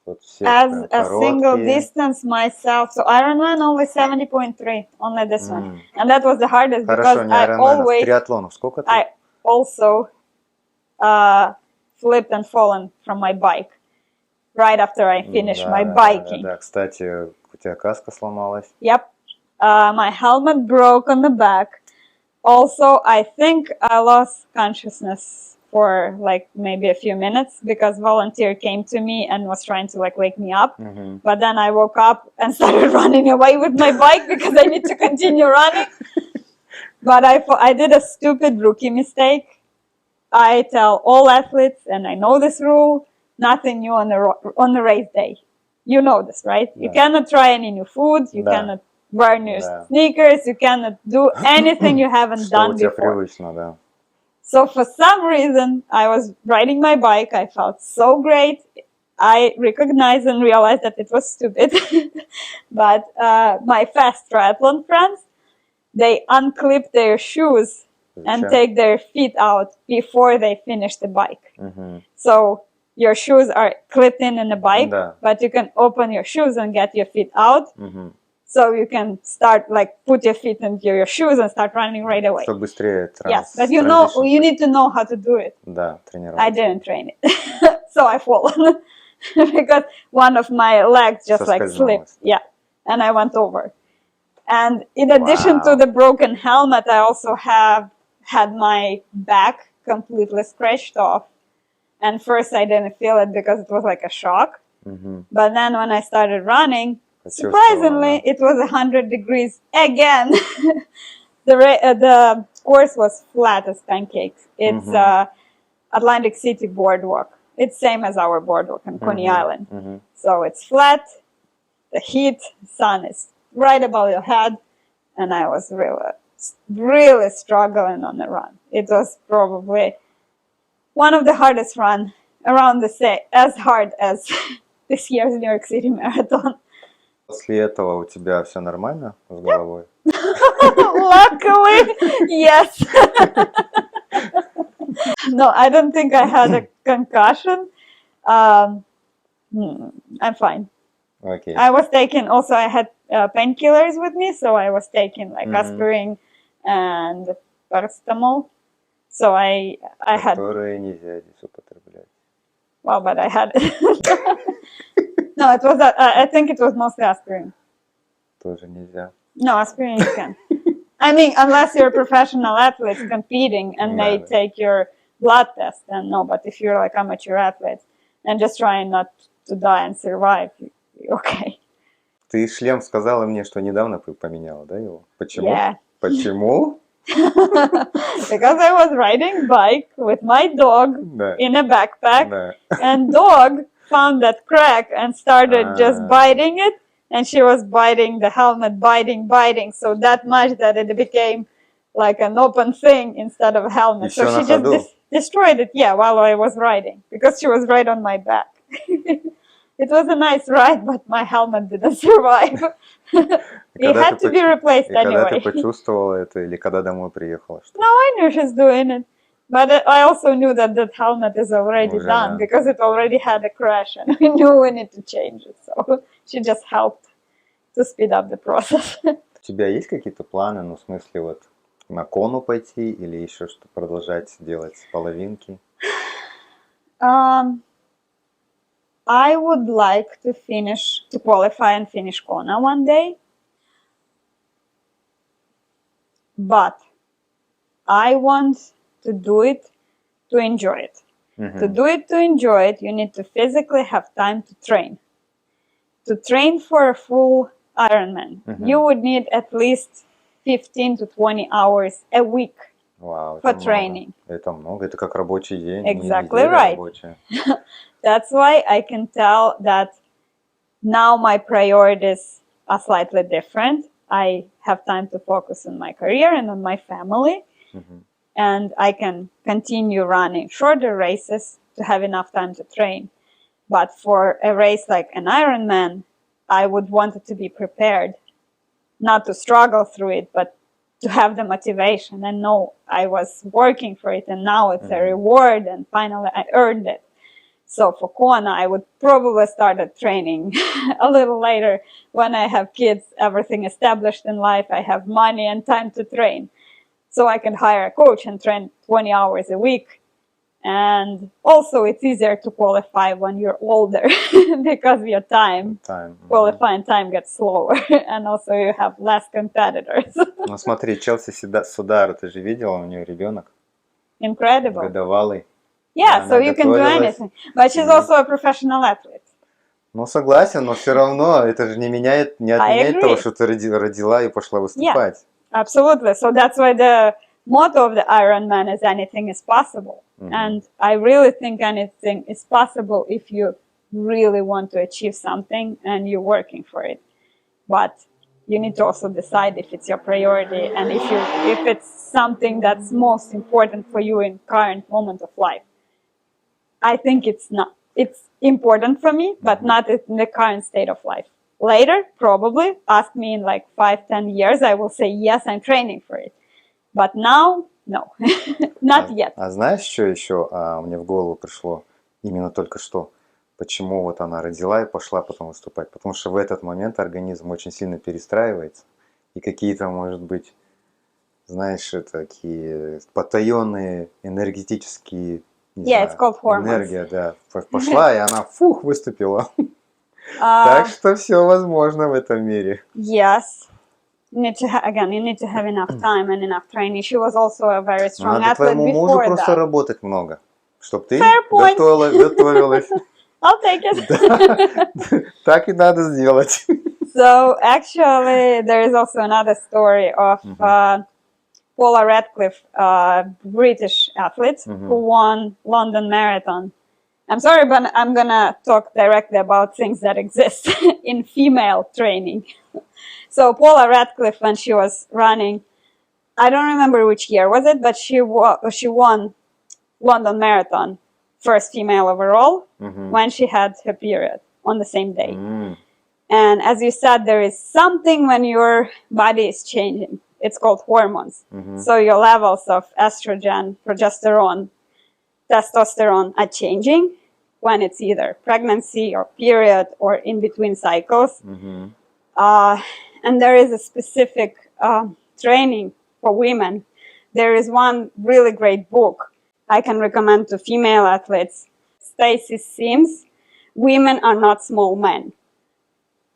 Вот все As a single короткие. distance myself, so Ironman only 70.3, only this one. М. And that was the hardest Хорошо, because не I Ironman'ов, always, триатлонов. Сколько ты? I also flipped and fallen from my bike right after I finished my biking. Да. Кстати, у тебя каска сломалась. Yep. My helmet broke on the back. Also, I think I lost consciousness for like maybe a few minutes because volunteer came to me and was trying to like wake me up. Мгм. But then I woke up and started running away with my bike because I need to continue running. But I did a stupid rookie mistake. I tell all athletes, and I know this rule, nothing new on the race day. You know this, right? You Да. cannot try any new foods. You Да. cannot wear new Да. sneakers. You cannot do anything you haven't Что done у тебя before. привычно, да. So for some reason, I was riding my bike. I felt so great. I recognized and realized that it was stupid. But my fast triathlon friends, they unclip their shoes and Зачем? take their feet out before they finish the bike. Мгм. So your shoes are clipped in the bike, Да. but you can open your shoes and get your feet out. Мгм. So you can start like put your feet into your shoes and start running right away. Чтобы быстрее Yes, but you know, transition. you need to know how to do it. Да, тренироваться. I didn't train it. So I fallen because one of my legs just like slipped. Соскользнулась. Yeah. And I went over. And in addition to Wow. the broken helmet, I also had my back completely scratched off. And first I didn't feel it because it was like a shock. Мгм. But then when I started running, Почувствовала, surprisingly, да. it was 100 degrees again. The course was flat as pancakes. It's Atlantic City boardwalk. It's same as our boardwalk on Coney Island. Мгм. So it's flat. The heat, sun is right above your head, and I was really struggling on the run. It was probably one of the hardest run around the same, as hard as this year's New York City Marathon. После этого у тебя все нормально с головой? Luckily, yes. No, I don't think I had a concussion. I'm fine. Окей. I was taking, also I had painkillers with me, so I was taking like aspirin and paracetamol. So I had, Которые нельзя здесь употреблять. well, but I had no, it was I think it was mostly aspirin. Тоже нельзя. No, aspirin you can. I mean, unless you're a professional athlete competing and they Да. take your blood test, then no. But if you're like amateur athlete and just trying not to die and survive, you're okay. Ты шлем сказала мне, что недавно поменяла, да, его? Почему? Yeah. Почему? Because I was riding bike with my dog Да. in a backpack, Да. and dog found that crack and started just Ah. biting it, and she was biting the helmet, biting so that much that it became like an open thing instead of a helmet. Ещё So на she just ходу? destroyed it, yeah, while I was riding, because she was right on my back. It was a nice ride, but my helmet didn't survive. It had to be replaced И когда ты anyway. почувствовала это, или когда домой приехала? Что... No, I knew she's doing it. But I also knew that that helmet is already Уже, done да. because it already had a crash and we knew we need to change it. So she just helped to speed up the process. У тебя есть какие-то планы, ну, в смысле, вот, на кону пойти или еще что продолжать делать половинки? I would like to qualify and finish Kona one day. But I want to do it to enjoy it. To do it to enjoy it, you need to physically have time to train. To train for a full Ironman, you would need at least 15 to 20 hours a week Вау, for это много. training. Это много, это как рабочий день. Exactly неделя right. рабочая. That's why I can tell that now my priorities are slightly different. I have time to focus on my career and on my family. And I can continue running shorter races to have enough time to train. But for a race like an Ironman, I would want it to be prepared, not to struggle through it, but to have the motivation and know I was working for it and now it's a reward and finally I earned it. So for Kona, I would probably start training a little later when I have kids, everything established in life, I have money and time to train. So I can hire a coach and train 20 hours a week. And also it's easier to qualify when you're older because your qualifying time gets slower. And also you have less competitors. Ну смотри, Челси Содaro, ты же видела, у нее ребенок Incredible. годовалый. Yeah, so Она you can do готовилась. anything. But she's also a professional athlete. Ну согласен, но все равно это же не отменяет того, что ты родила и пошла выступать. Absolutely. So that's why the motto of the Ironman is anything is possible. And I really think anything is possible if you really want to achieve something and you're working for it. But you need to also decide if it's your priority and if it's something that's most important for you in current moment of life. I think it's important for me, but not in the current state of life. Later, probably, ask me in like 5-10 years, I will say, yes, I'm training for it. But now, no, not yet. А знаешь, что еще мне в голову пришло именно только что? Почему вот она родила и пошла потом выступать? Потому что в этот момент организм очень сильно перестраивается. И какие-то, может быть, знаешь, такие потаенные энергетические... It's called hormones. Энергия, да. Пошла, и она, выступила. Так что все возможно в этом мире. Yes. You need to have enough time and enough training. She was also a very strong Надо athlete твоему мужу before просто that. работать много, чтобы ты Fair point. готовилась. I'll take it. Так и надо сделать. So actually, there is also another story of Paula Radcliffe, British athlete who won London Marathon. I'm sorry, but I'm gonna talk directly about things that exist in female training. So Paula Radcliffe, when she was running, I don't remember which year was it, but she won London Marathon, first female overall, when she had her period on the same day. And as you said, there is something when your body is changing. It's called hormones. So your levels of estrogen, progesterone, testosterone are changing when it's either pregnancy or period or in between cycles. And there is a specific training for women. There is one really great book I can recommend to female athletes. Stacy Sims, Women Are Not Small Men.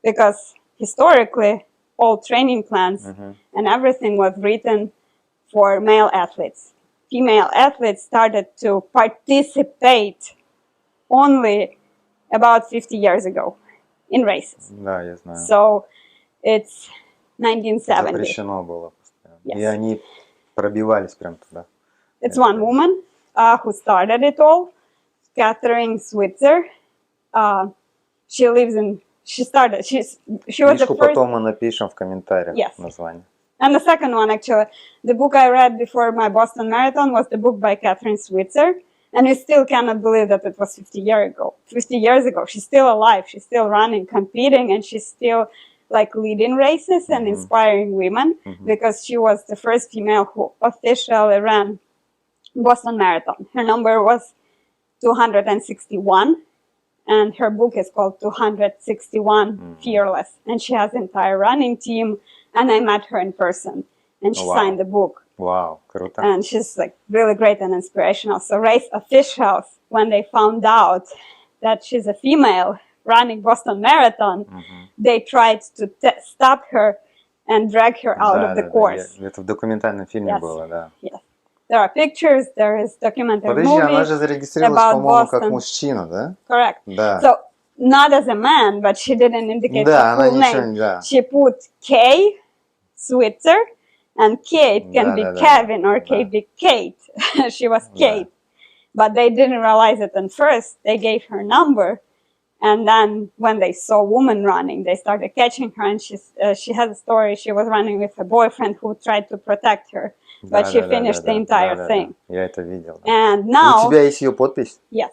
Because historically, all training plans and everything was written for male athletes. Female athletes started to participate only about 50 years ago in races. Да, я знаю. So it's 1970. Запрещено было постоянно. Yes. И они пробивались прям туда. It's one woman who started it all, Catherine Switzer. She was Книжку the first. потом мы напишем в комментариях название. And the second one, actually, the book I read before my Boston Marathon was the book by Catherine Switzer. And we still cannot believe that it was 50 years ago. She's still alive. She's still running, competing, and she's still like leading races and inspiring women because she was the first female who officially ran Boston Marathon. Her number was 261. And her book is called 261 Fearless. And she has an entire running team. And I met her in person. And she signed the book. Wow, круто. And she's like really great and inspirational. So race officials, when they found out that she's a female running Boston Marathon, they tried to stop her and drag her out of the course. Это в документальном фильме было, да. Yes. There are pictures, there is documentary Подожди, она movie. же зарегистрировалась, about по-моему, как Boston. мужчина, да? Correct. Да. So, not as a man, but she didn't indicate Да, the она full ничего name. не... Да. She put K, Switzer, and Kate can be Да. Kevin or Да. can be Kate. She was Да. Kate. But they didn't realize it at first. They gave her number. And then when they saw a woman running, they started catching her. And she has a story. She was running with a boyfriend who tried to protect her. But Да, she да, finished да, the да, entire да, thing. да. Я это видел. Да. And У now, тебя есть ее подпись? yes,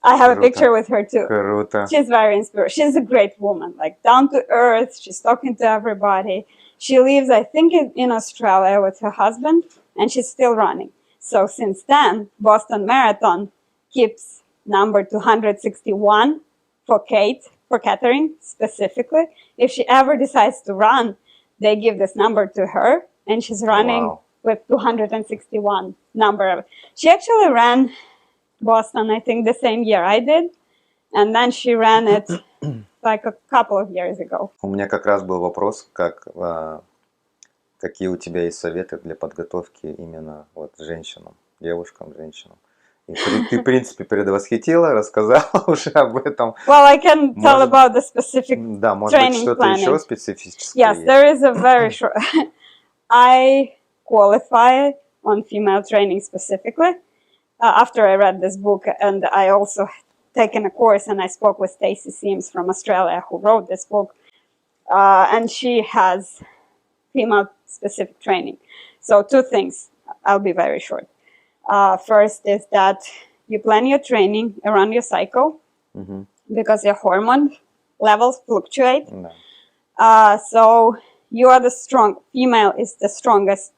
I have a Круто. picture with her too. Круто. She's very inspirational. She's a great woman, like down to earth. She's talking to everybody. She lives, I think, in Australia with her husband, and she's still running. So since then, Boston Marathon keeps number 261 for Kate, for Catherine specifically. If she ever decides to run, they give this number to her, and she's running Wow. with 261 number. She actually ran Boston, I think, the same year I did. And then she ran it like a couple of years ago. У меня как раз был вопрос, какие у тебя есть советы для подготовки именно вот женщинам, девушкам, женщинам. И ты, в принципе, предвосхитила, рассказала уже об этом. Well, I can tell Может- about the specific Да, может быть, training что-то еще planning. специфическое Yes, есть? there is a very short. I qualify on female training specifically after I read this book, and I also taken a course and I spoke with Stacey Sims from Australia who wrote this book, and she has female specific training. So two things. I'll be very short. First is that you plan your training around your cycle Мгм. because your hormone levels fluctuate. Да. So you are female is the strongest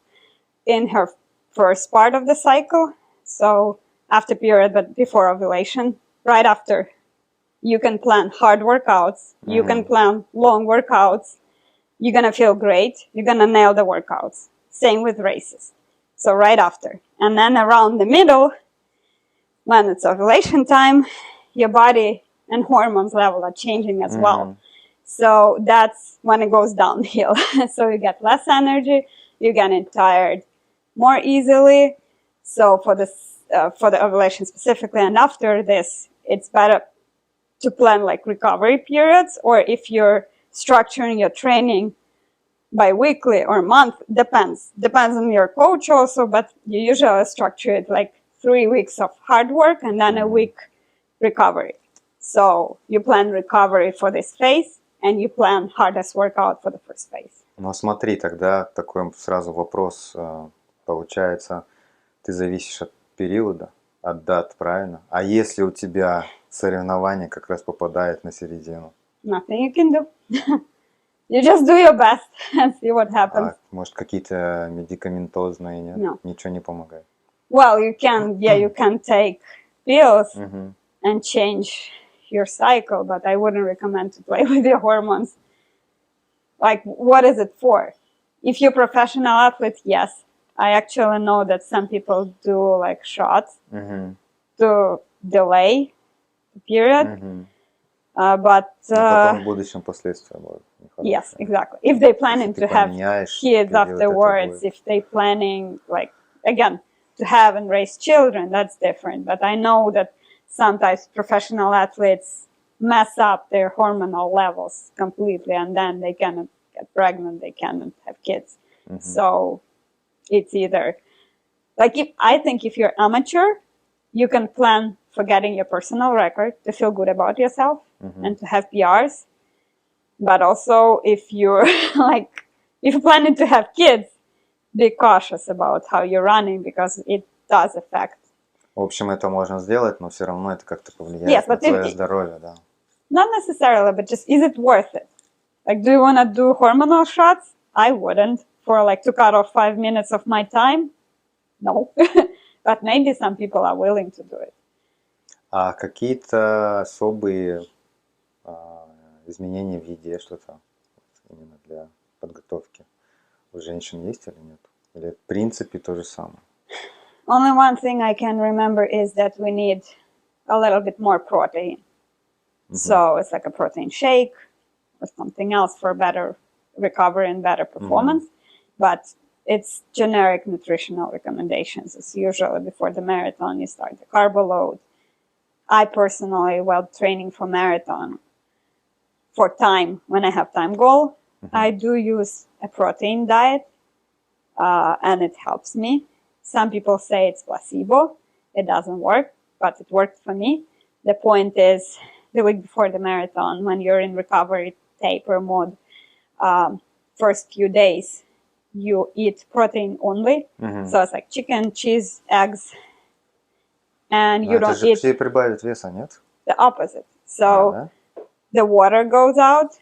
in her first part of the cycle. So after period, but before ovulation, right after, you can plan hard workouts. You can plan long workouts. You're going to feel great. You're going to nail the workouts. Same with races. So right after. And then around the middle, when it's ovulation time, your body and hormones level are changing as well. So that's when it goes downhill. So you get less energy, you're getting tired more easily. So for the ovulation specifically, and after this, it's better to plan like recovery periods, or if you're structuring your training bi-weekly or month, depends on your coach also, but you usually structure it like 3 weeks of hard work and then a week recovery. So you plan recovery for this phase, and you plan hardest workout for the first phase. Ну смотри, тогда такой сразу вопрос. Получается, ты зависишь от периода, от дат, правильно? А если у тебя соревнование как раз попадает на середину? Nothing you can do. You just do your best and see what happens. А может какие-то медикаментозные, нет? No. Ничего не помогает? Well, you can take pills Мгм. and change your cycle, but I wouldn't recommend to play with your hormones. Like, what is it for? If you're a professional athlete, yes. I actually know that some people do like shots Мгм. to delay the period, Мгм. but Но потом в будущем последствия будут нехорошие. yes, exactly. If they're planning Если to ты have поменяешь kids период, это afterwards, будет. if they're planning, like, again, to have and raise children, that's different. But I know that sometimes professional athletes mess up their hormonal levels completely, and then they cannot get pregnant, they cannot have kids. Мгм. So it's either, like, I think if you're amateur, you can plan for getting your personal record to feel good about yourself Мгм. and to have PRs. But also, if you're if you're planning to have kids, be cautious about how you're running, because it does affect. В общем, это можно сделать, но все равно это как-то повлияет Yes, на but if- твое здоровье, да. Not necessarily, but just, is it worth it? Like, do you want to do hormonal shots? I wouldn't. For like to cut off 5 minutes of my time? No. But maybe some people are willing to do it. А какие-то особые изменения в еде, что-то именно для подготовки у женщин есть или нет? Или в принципе то же самое? Only one thing I can remember is that we need a little bit more protein. So it's like a protein shake or something else for better recovery and better performance. But it's generic nutritional recommendations. It's usually before the marathon, you start the carbo load. I personally, while training for marathon, for time, when I have time goal, I do use a protein diet, and it helps me. Some people say it's placebo. It doesn't work, but it worked for me. The point is, the week before the marathon, when you're in recovery taper mode, first few days, you eat protein only. So it's like chicken, cheese, eggs, and you Это don't же eat все прибавит веса, нет? the opposite. So Да? the water goes out.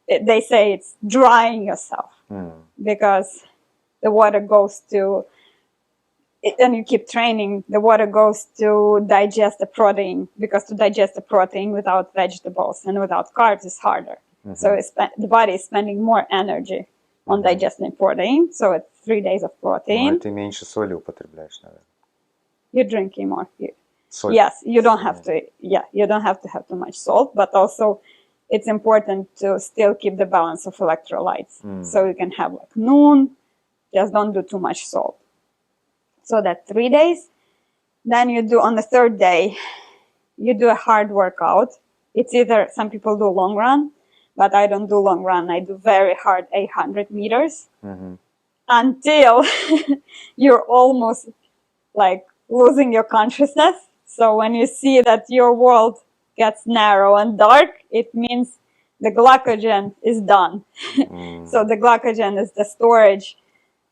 They say it's drying yourself because the water goes to, and you keep training, the water goes to digest the protein, because to digest the protein without vegetables and without carbs is harder. So the body is spending more energy on digesting protein. So it's 3 days of Но protein. ты меньше соли употребляешь, наверное. You're drinking more. Соль. Yes, you don't have to. Yeah, you don't have to have too much salt, but also it's important to still keep the balance of electrolytes. So you can have like noon, just don't do too much salt. So that's 3 days. Then you do on the third day, you do a hard workout. It's either some people do long run, but I don't do long run. I do very hard 800 meters until you're almost like losing your consciousness. So when you see that your world gets narrow and dark, it means the glycogen is done. So the glycogen is the storage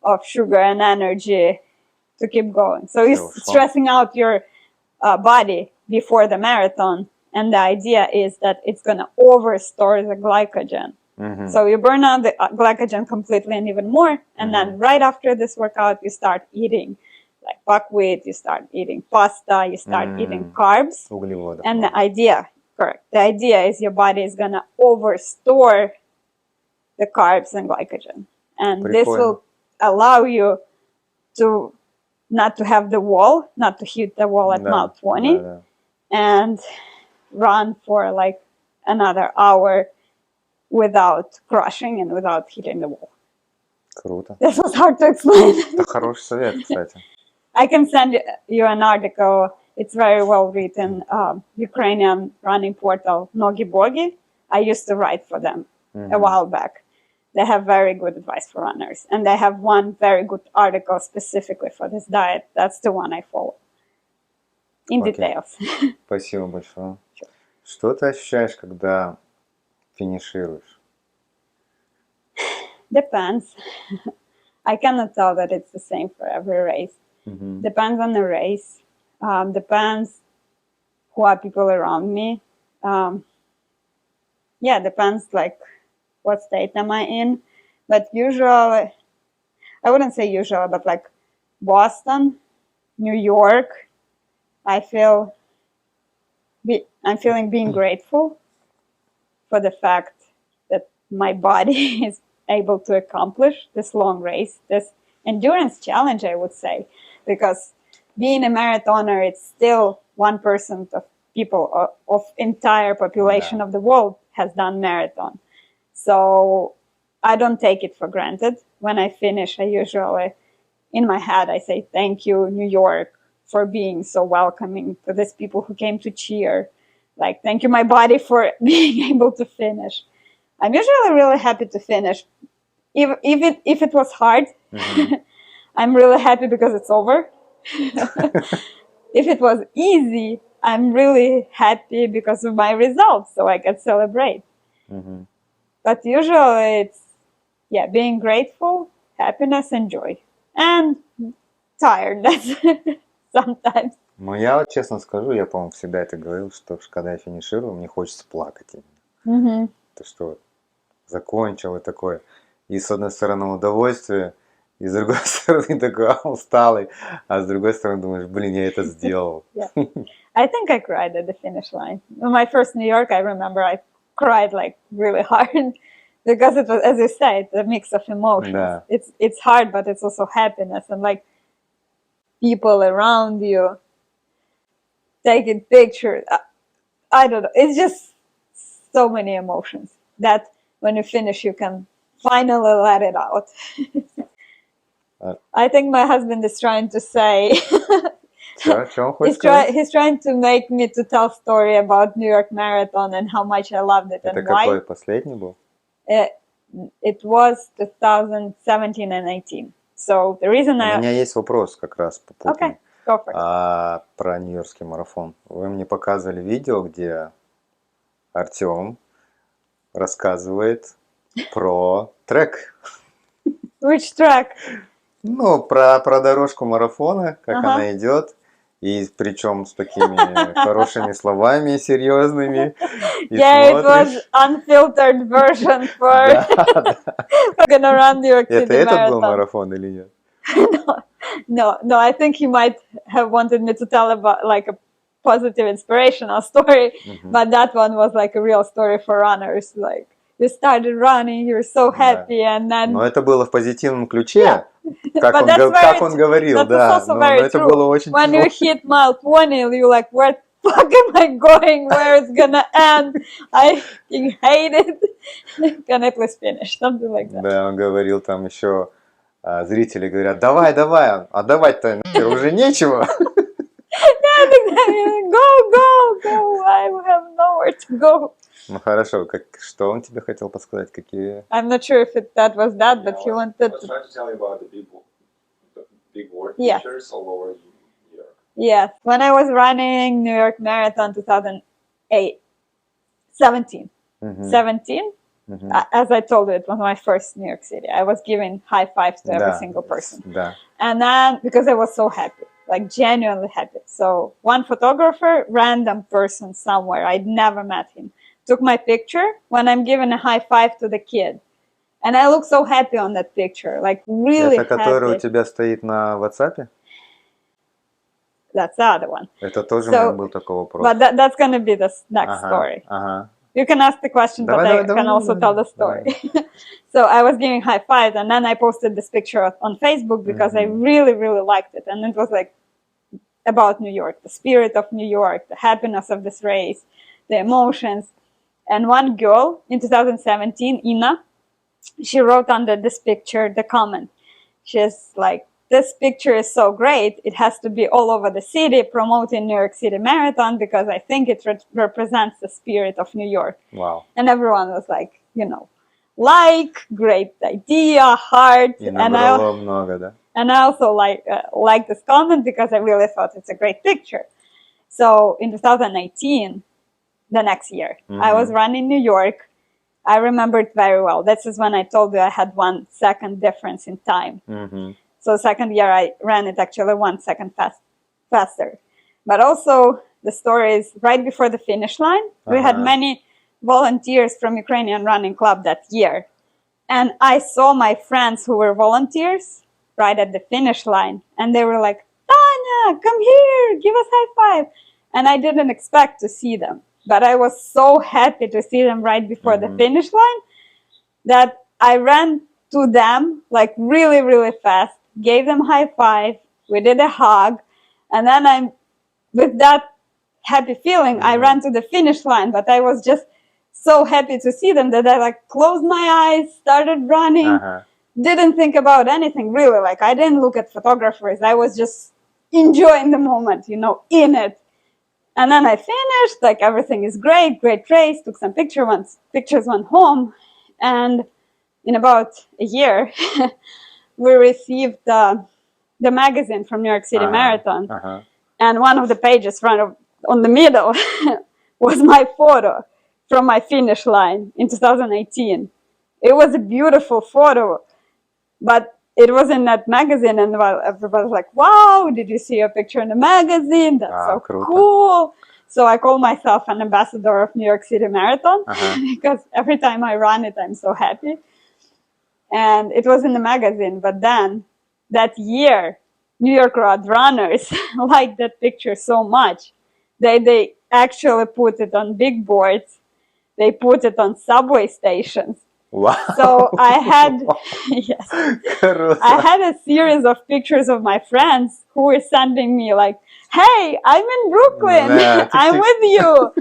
of sugar and energy to keep going. So you're stressing out your body before the marathon. And the idea is that it's going to overstore the glycogen. So you burn out the glycogen completely and even more. And then right after this workout, you start eating like buckwheat, you start eating pasta, you start eating carbs. Углеводов. And the idea, correct, the idea is your body is going to overstore the carbs and glycogen. And this will allow you to not to have the wall, not to hit the wall at mile 20, and run for like another hour without crushing and without hitting the wall. Круто. This was hard to explain. Это хороший совет, кстати. I can send you an article. It's very well written. Ukrainian running portal Nogi Bogi. I used to write for them a while back. They have very good advice for runners. And they have one very good article specifically for this diet. That's the one I follow. In details. Спасибо большое. Что ты ощущаешь, когда финишируешь? Depends. I cannot tell that it's the same for every race. Depends on the race. Depends who are people around me. Yeah, depends like what state am I in. But usually, I wouldn't say usually, but like Boston, New York, I'm feeling being grateful for the fact that my body is able to accomplish this long race, this endurance challenge, I would say, because being a marathoner, it's still 1% of people of entire population of the world has done marathon. So I don't take it for granted. When I finish, I usually, in my head, I say, thank you, New York, for being so welcoming to these people who came to cheer. Like, thank you, my body, for being able to finish. I'm usually really happy to finish. If it was hard, I'm really happy because it's over. If it was easy, I'm really happy because of my results, so I can celebrate. But usually it's, being grateful, happiness, and joy. And tiredness sometimes. Ну, я вот честно скажу, я, по-моему, всегда это говорил, что когда я финиширую, мне хочется плакать именно. То, что вот закончил и такое. И с одной стороны удовольствие, и с другой стороны такой усталый, а с другой стороны думаешь, блин, я это сделал. I think I cried at the finish line. On my first New York, I remember I cried like really hard because it was, as you say, it's a mix of emotions. Да. It's hard, but it's also happiness and like people around you taking pictures. I don't know. It's just so many emotions that when you finish, you can finally let it out. I think my husband is trying to say Что он хочет сказать? he's trying to make me to tell story about New York Marathon and how much I loved it Это and why. какой последний был? It was 2017 and 18. So the reason У I меня есть вопрос как раз по okay, go for it. про Нью-Йоркский марафон. Вы мне показывали видео, где Артем рассказывает про трек. Which track? Ну, про дорожку марафона, как Ага. она идет. И причем с такими хорошими словами, серьезными. И Yeah, it was смотришь. unfiltered version for Да, да. gonna run New York Это City этот был Marathon. марафон или нет? No, I think he might have wanted me to tell about like a positive inspirational story, but that one was like a real story for runners. Like you started running, you're so happy, and then Но это было в позитивном ключе, как But он, that's как very он говорил, that's да. also Но very это true. было очень when you тяжело. hit mile 20, you're like, where the fuck am I going? Where it's gonna end? I fucking hate it. Can I please finish? Something like that. Да, он говорил там еще, зрители говорят, давай, а давать-то нахер уже нечего. Go. I have nowhere to go. Ну хорошо, что он тебе хотел подсказать, какие... I'm not sure if that was that, but he I wanted was to. trying to tell you about the big board Yeah. pictures all over New York. Yes, when I was running New York Marathon 17, as I told you, it was my first New York City. I was giving high fives to every single person. Да. And then, because I was so happy, like genuinely happy. So one photographer, random person somewhere, I'd never met him, took my picture when I'm giving a high five to the kid. And I look so happy on that picture, like really Это который у happy. тебя стоит на WhatsApp? That's the other one. Это тоже So, у меня был такой вопрос. But that's going to be the next story. Ага. You can ask the question, but I can also tell the story. So I was giving high fives, and then I posted this picture on Facebook because I really, really liked it. And it was like about New York, the spirit of New York, the happiness of this race, the emotions. And one girl in 2017, Ina, she wrote under this picture the comment. She's like, this picture is so great. It has to be all over the city promoting New York City Marathon because I think it represents the spirit of New York. Вау. And everyone was like, like, great idea, heart. И набрало много, да? And I also like this comment because I really thought it's a great picture. So in 2018, the next year, I was running New York. I remember it very well. This is when I told you I had 1 second difference in time. So second year I ran it actually 1 second faster. But also the story is right before the finish line. We had many volunteers from Ukrainian running club that year. And I saw my friends who were volunteers right at the finish line. And they were like, Tanya, come here, give us high five. And I didn't expect to see them. But I was so happy to see them right before the finish line that I ran to them like really, really fast, gave them high five, we did a hug, and then with that happy feeling, I ran to the finish line, but I was just so happy to see them that I like closed my eyes, started running, didn't think about anything really, like I didn't look at photographers, I was just enjoying the moment, in it. And then I finished, like everything is great race, took some pictures, went home, and in about a year, we received the magazine from New York City Marathon, and one of the pages on the middle was my photo from my finish line in 2018. It was a beautiful photo, but it was in that magazine, and everybody was like, wow, did you see your picture in the magazine? That's so cool. So I call myself an ambassador of New York City Marathon because every time I run it, I'm so happy. And it was in the magazine, but then that year, New York Road runners liked that picture so much. They actually put it on big boards. They put it on subway stations. Wow. So I had, yes, I had a series of pictures of my friends who were sending me like, hey, I'm in Brooklyn. I'm with you.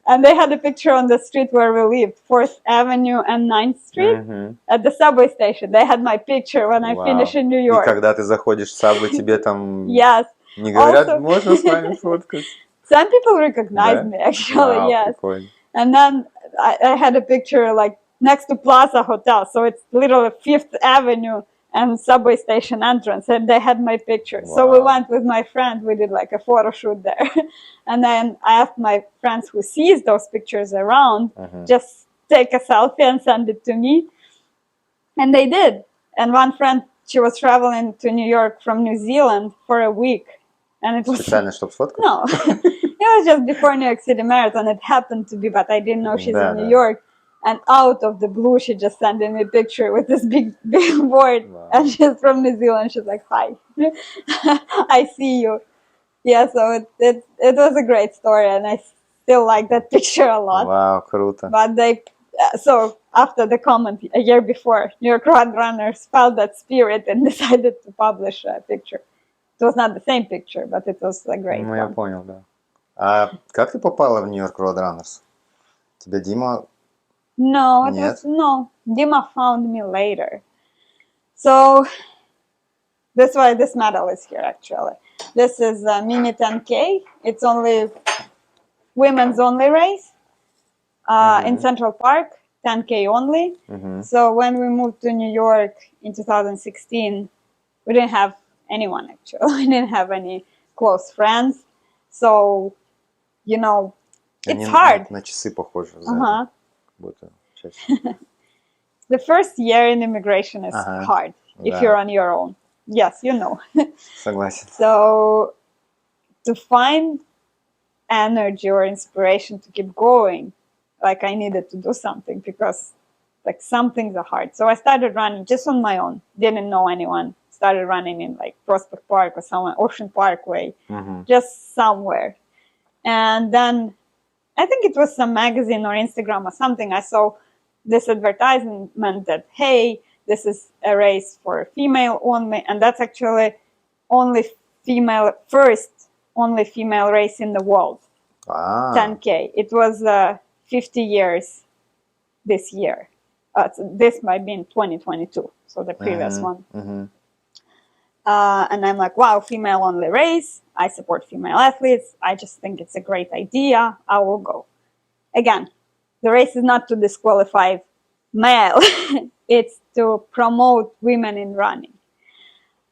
And they had a picture on the street where we lived, 4th Avenue and 9th Street, at the subway station. They had my picture when I finished in New И York. когда ты заходишь в Subway, тебе там Yes. не говорят, Also- можно с вами сфоткать? Some people recognize Да? me, actually, Вау, yes. прикольно. And then I had a picture like next to Plaza Hotel. So it's literally 5th Avenue and subway station entrance. And they had my picture. So we Wow. went with my friend. We did like a photo shoot there. And then I asked my friends who sees those pictures around, just take a selfie and send it to me. And they did. And one friend, she was traveling to New York from New Zealand for a week. And it was... Специально, чтобы сфоткать? No, it was just before New York City Marathon. It happened to be, but I didn't know she's Да, in да. New York. And out of the blue, she just sent me a picture with this big billboard. Wow. And she's from New Zealand. She's like, "Hi, I see you." Yeah, so it was a great story, and I still like that picture a lot. Вау, круто. But they, so after the comment a year before, New York Road Runners felt that spirit and decided to publish a picture. It was not the same picture, but it was a great Ну, я one. понял, да. А как ты попала в Нью-Йорк Road Runners? Тебя Дима... No, it Нет? was no. Dima found me later. So that's why this medal is here. Actually, this is a mini 10K. It's only women's only race in Central Park. 10K only. So when we moved to New York in 2016, we didn't have anyone actually. We didn't have any close friends. So, you know, Они it's hard. на часы похожи. Uh-huh. Как будто часть. The first year in immigration is hard if Да. you're on your own. Yes, you know. Согласен. So to find energy or inspiration to keep going, like I needed to do something because like some things are hard. So I started running just on my own. Didn't know anyone. Started running in like Prospect Park or somewhere, Ocean Parkway, just somewhere. And then I think it was some magazine or Instagram or something. I saw this advertisement that, hey, this is a race for female only. And that's actually first only female race in the world. 10K. It was 50 years this year. This might be in 2022. So the previous one. And I'm like, wow, female only race. I support female athletes. I just think it's a great idea. I will go. Again, the race is not to disqualify male. It's to promote women in running.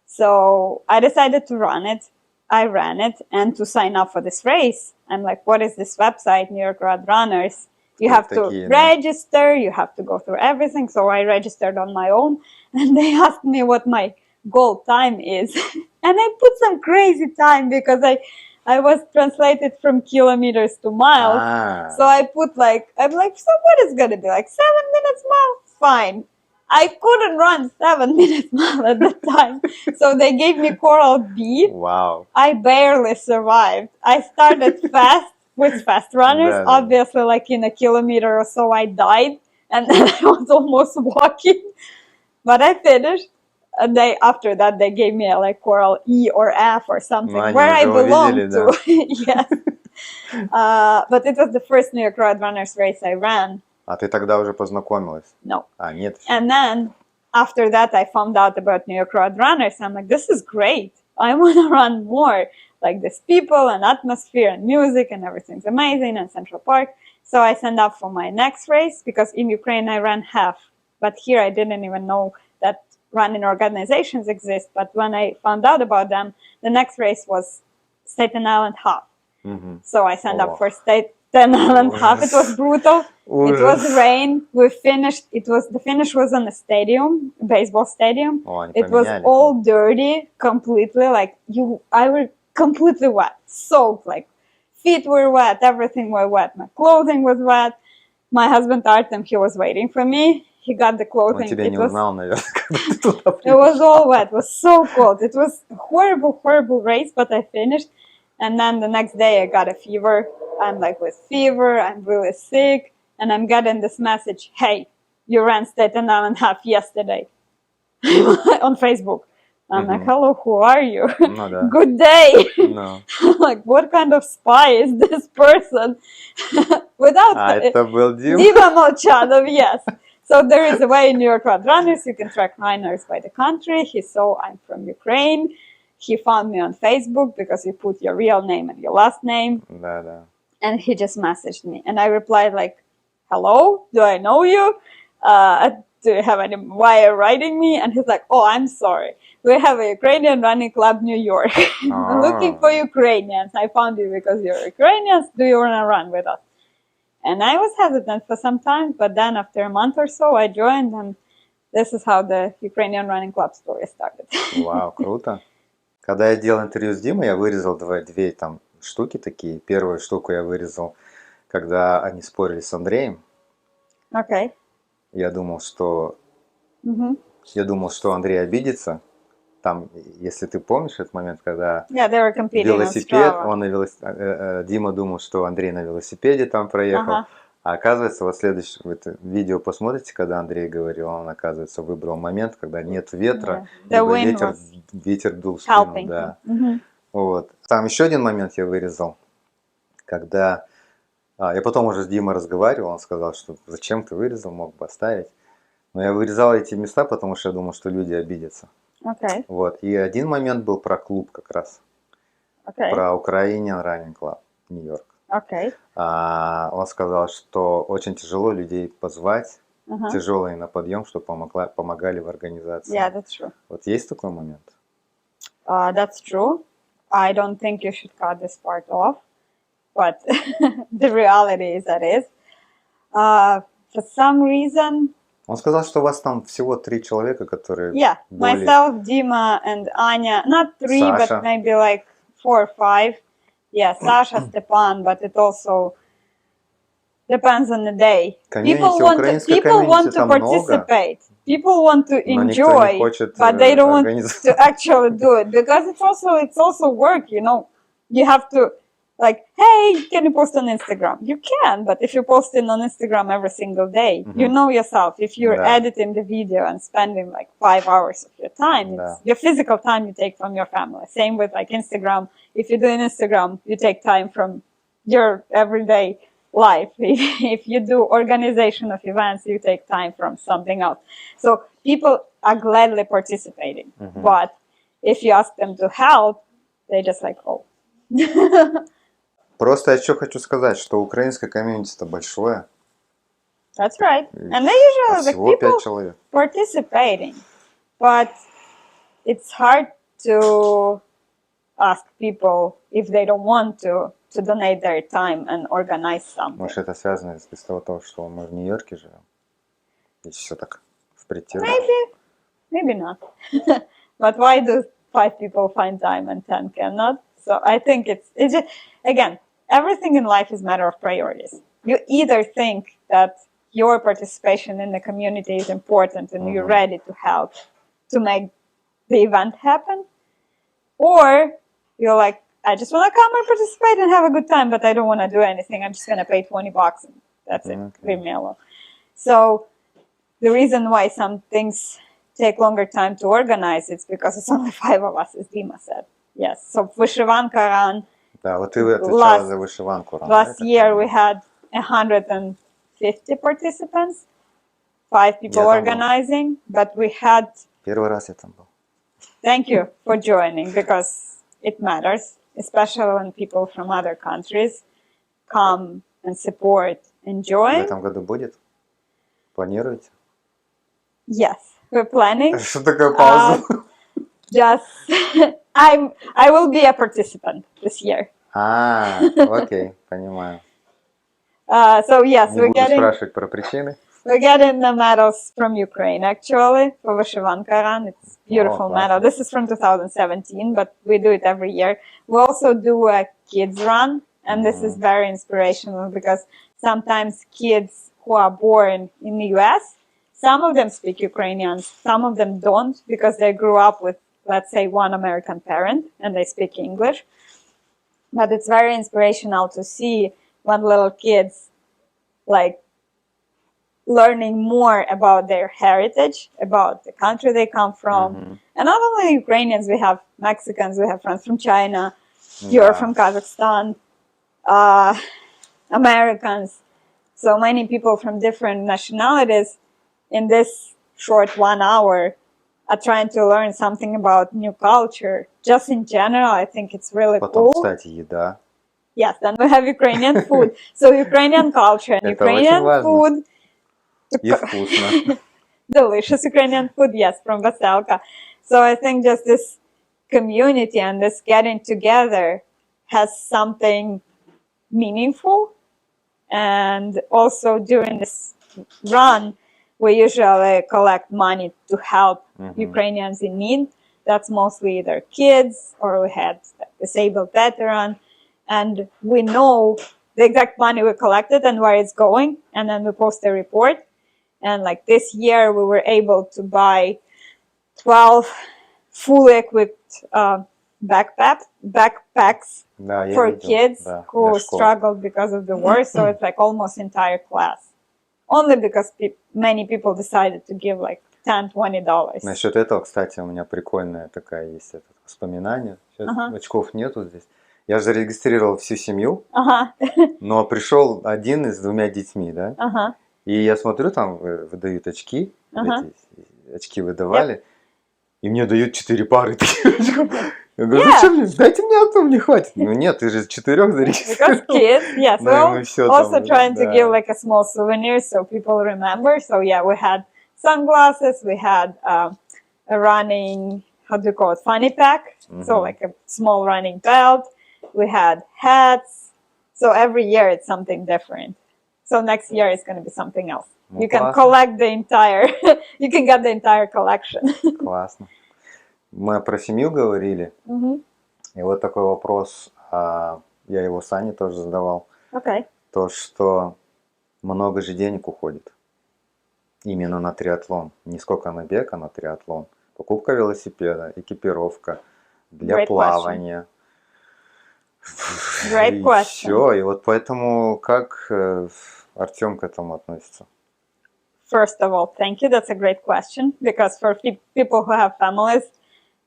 So I decided to run it. I ran it. And to sign up for this race, I'm like, what is this website, New York Road Runners? You have to Такие, да. register. You have to go through everything. So I registered on my own. And they asked me what my goal time is. And I put some crazy time because I was translated from kilometers to miles. So I put I'm like, so what is going to be like 7 minutes mile? Fine. I couldn't run 7 minutes mile at the time. So they gave me Coral B. Wow. I barely survived. I started fast with fast runners. Да, да. Obviously, like in a kilometer or so, I died. And then I was almost walking. But I finished. And after that, they gave me a Coral E or F or something, Ну, они where I уже belong увидели, to. Yes. But it was the first New York Road Runners race I ran. А ты тогда уже познакомилась? No. Нет. And then after that, I found out about New York Road Runners. I'm like, this is great. I want to run more. Like this people and atmosphere and music and everything's amazing and Central Park. So I signed up for my next race because in Ukraine I ran half. But here I didn't even know that running organizations exist. But when I found out about them, the next race was Staten Island half. So I signed up for Staten Island half. It was brutal. It was rain. We finished. The finish was on a stadium, baseball stadium. It was all dirty, completely. I was completely wet, soaked. Like feet were wet, everything was wet. My clothing was wet. My husband Artem, he was waiting for me. He got the clothing. Он тебя не узнал, наверное, когда ты туда It was all wet. It was so cold. It was a horrible, horrible race, but I finished. And then the next day I got a fever. I'm like with fever. I'm really sick. And I'm getting this message, hey, you ran Staten Island half yesterday on Facebook. I'm like, hello, who are you? Ну да. Good day. Ну. Like, what kind of spy is this person? Without А это был Дим? Dima Molchanov, yes. So there is a way in New York Road Runners, you can track runners by the country. He saw I'm from Ukraine. He found me on Facebook because you put your real name and your last name. Да, да. And he just messaged me. And I replied like, hello, do I know you? Do you have any, why are you writing me? And he's like, oh, I'm sorry. We have a Ukrainian running club, New York. We're looking for Ukrainians. I found you because you're Ukrainians. Do you want to run with us? And I was hesitant for some time, but then after a month or so, I joined, and this is how the Ukrainian running club story started. Вау, круто. Когда я делал интервью с Димой, я вырезал две там штуки такие. Первую штуку я вырезал, когда они спорили с Андреем. Okay. Я думал, что Андрей обидится. Там, если ты помнишь этот момент, когда Yeah, they were competing велосипед, on Strava. Дима думал, что Андрей на велосипеде там проехал. А оказывается, вот следующее это видео посмотрите, когда Андрей говорил, он, оказывается, выбрал момент, когда нет ветра, ветер дул в спину. Да. Вот. Там еще один момент я вырезал, когда я потом уже с Димой разговаривал, он сказал, что зачем ты вырезал, мог бы оставить. Но я вырезал эти места, потому что я думал, что люди обидятся. Okay. Вот. И один момент был про клуб как раз. Okay. Про Ukrainian Running Club, Нью-Йорк. Okay. Он сказал, что очень тяжело людей позвать, тяжелые на подъем, чтобы помогали в организации. Yeah, that's true. Вот есть такой момент? That's true. I don't think you should cut this part off, but the reality is that is. For some reason... Он сказал, что у вас там всего 3 человека, которые... Yeah, myself, Dima, and Anya. Not 3, Sasha. but maybe like 4 or 5. Yeah, Sasha, Stepan, but it also depends on the day. People want to participate. People want to enjoy, but they don't want to actually do it because it's also work. You know, you have to like, hey, can you post on Instagram? You can, but if you're posting on Instagram every single day, you know yourself. If you're editing the video and spending like 5 hours of your time, it's your physical time you take from your family. Same with like Instagram. If you're doing Instagram, you take time from your everyday life. If you do organization of events, you take time from something else. So people are gladly participating, but if you ask them to help, they just like, oh. Просто я еще хочу сказать, что украинское комьюнити-то большое. That's right. And they usually the people participating, but it's hard to ask people if they don't want to donate their time and organize something. Может, это связано с того, что мы в Нью-Йорке живем? И все так впритирку. Maybe not. But why do 5 people find time and 10 cannot? So I think it's just, again, everything in life is a matter of priorities. You either think that your participation in the community is important and you're ready to help to make the event happen, or you're like, I just want to come and participate and have a good time, but I don't want to do anything. I'm just going to pay $20 and that's it. Leave me alone. So the reason why some things take longer time to organize, it's because it's only 5 of us, as Dima said. Yes. So Vyshivanka run. Да, вот ты отвечала за вышиванку. Last year we had 150 participants, 5 people organizing, but we had... Первый раз я там был. Thank you for joining, because it matters, especially when people from other countries come and support and join. В этом году будет? Планируете? Yes, we're planning. Что такое пауза? Just, I will be a participant this year. Окей, понимаю. So yes, Не буду спрашивать про причины. We're getting the medals from Ukraine, actually, for Vyshivanka run. It's a beautiful medal. This is from 2017, but we do it every year. We also do a kids run, and this is very inspirational because sometimes kids who are born in the US, some of them speak Ukrainian, some of them don't because they grew up with, let's say, one American parent and they speak English. But it's very inspirational to see when little kids like learning more about their heritage, about the country they come from. And not only Ukrainians, we have Mexicans, we have friends from China, you're from Kazakhstan, Americans, so many people from different nationalities in this short 1 hour are trying to learn something about new culture. Just in general, I think it's really Потом, cool. кстати, еда. Yes, then we have Ukrainian food. So Ukrainian culture and Это Ukrainian очень важно. food. И вкусно. Delicious Ukrainian food, yes, from Veselka. So I think just this community and this getting together has something meaningful. And also during this run, we usually collect money to help Ukrainians in need. That's mostly either kids or we had disabled veteran. And we know the exact money we collected and where it's going. And then we post a report. And like this year, we were able to buy 12 fully equipped backpacks Да, я for видел, kids да, who для школы. struggled because of the war. So it's like almost entire class. Only because many people decided to give like $10-20. Насчет этого, кстати, у меня прикольная такая есть воспоминание. Сейчас очков нету здесь. Я же зарегистрировал всю семью, но пришел один с 2 детьми, да? И я смотрю, там выдают очки, эти очки выдавали, и мне дают 4 пары таких очков. Я говорю, зачем мне? Дайте мне одну, мне хватит. Ну нет, ты же 4 зарегистрировал. Because kids, yes, Да, well, мы всё also там, trying to да. give like a small souvenir so people remember. So yeah, we had sunglasses, we had a running, how do you call it, fanny pack. So like a small running belt. We had hats. So every year it's something different. So next year it's going to be something else. Ну, You can классно. collect the entire, you can get the entire collection. Классно. Мы про семью говорили, и вот такой вопрос, я его Сане тоже задавал. Okay. То, что много же денег уходит именно на триатлон. Не сколько на бег, а на триатлон. Покупка велосипеда, экипировка для Great плавания. Great И question. все. И вот поэтому как Артем к этому относится? First of all, thank you. That's a great question because for people who have families,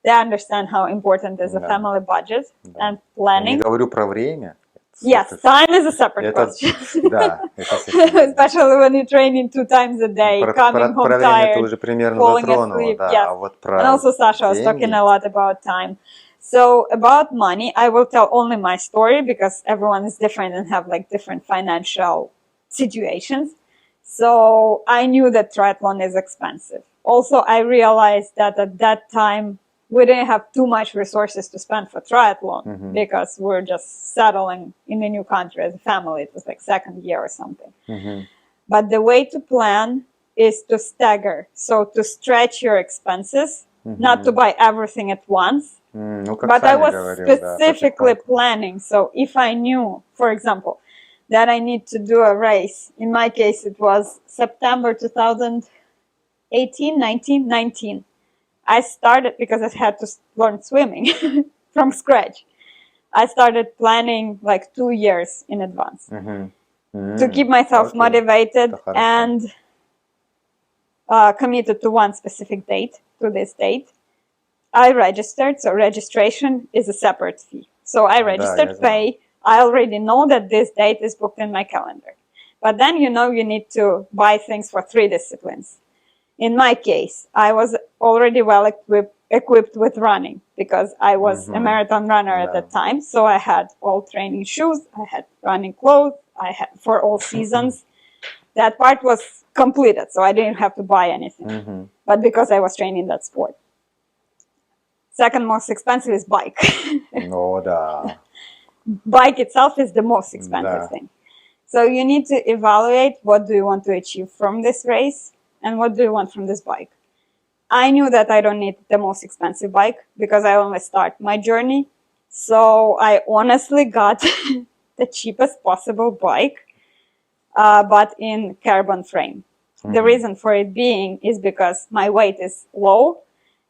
they understand how important is a family budget and Я не planning. говорю про время. Yes, time is a separate question. Да, это совсем. Especially when you're training 2 times a day, coming home Про время ты tired, уже примерно falling затронула, asleep. да. Yes. А вот про And also Sasha was talking деньги. a lot about time. So about money, I will tell only my story because everyone is different and have like different financial situations. So I knew that triathlon is expensive. Also, I realized that at that time, we didn't have too much resources to spend for triathlon because we're just settling in a new country as a family. It was like 2nd year or something. But the way to plan is to stagger. So to stretch your expenses, not to buy everything at once. Ну, как But I Саня was говорил, да, specifically потихоньку. planning. So if I knew, for example, that I need to do a race, in my case, it was September 2019. I started because I had to learn swimming from scratch. I started planning like 2 years in advance to keep myself motivated Это хорошо. and committed to one specific date, to this date. I registered, so registration is a separate fee. So I registered, я знаю. pay. I already know that this date is booked in my calendar. But then you know you need to buy things for 3 disciplines. In my case, I was already well equipped with running because I was a marathon runner at that time. So I had all training shoes, I had running clothes, I had for all seasons. That part was completed, so I didn't have to buy anything. But because I was training that sport. Second most expensive is bike. Ну, да. Bike itself is the most expensive Да. thing. So you need to evaluate what do you want to achieve from this race and what do you want from this bike. I knew that I don't need the most expensive bike because I only start my journey. So I honestly got the cheapest possible bike, but in carbon frame. The reason for it being is because my weight is low.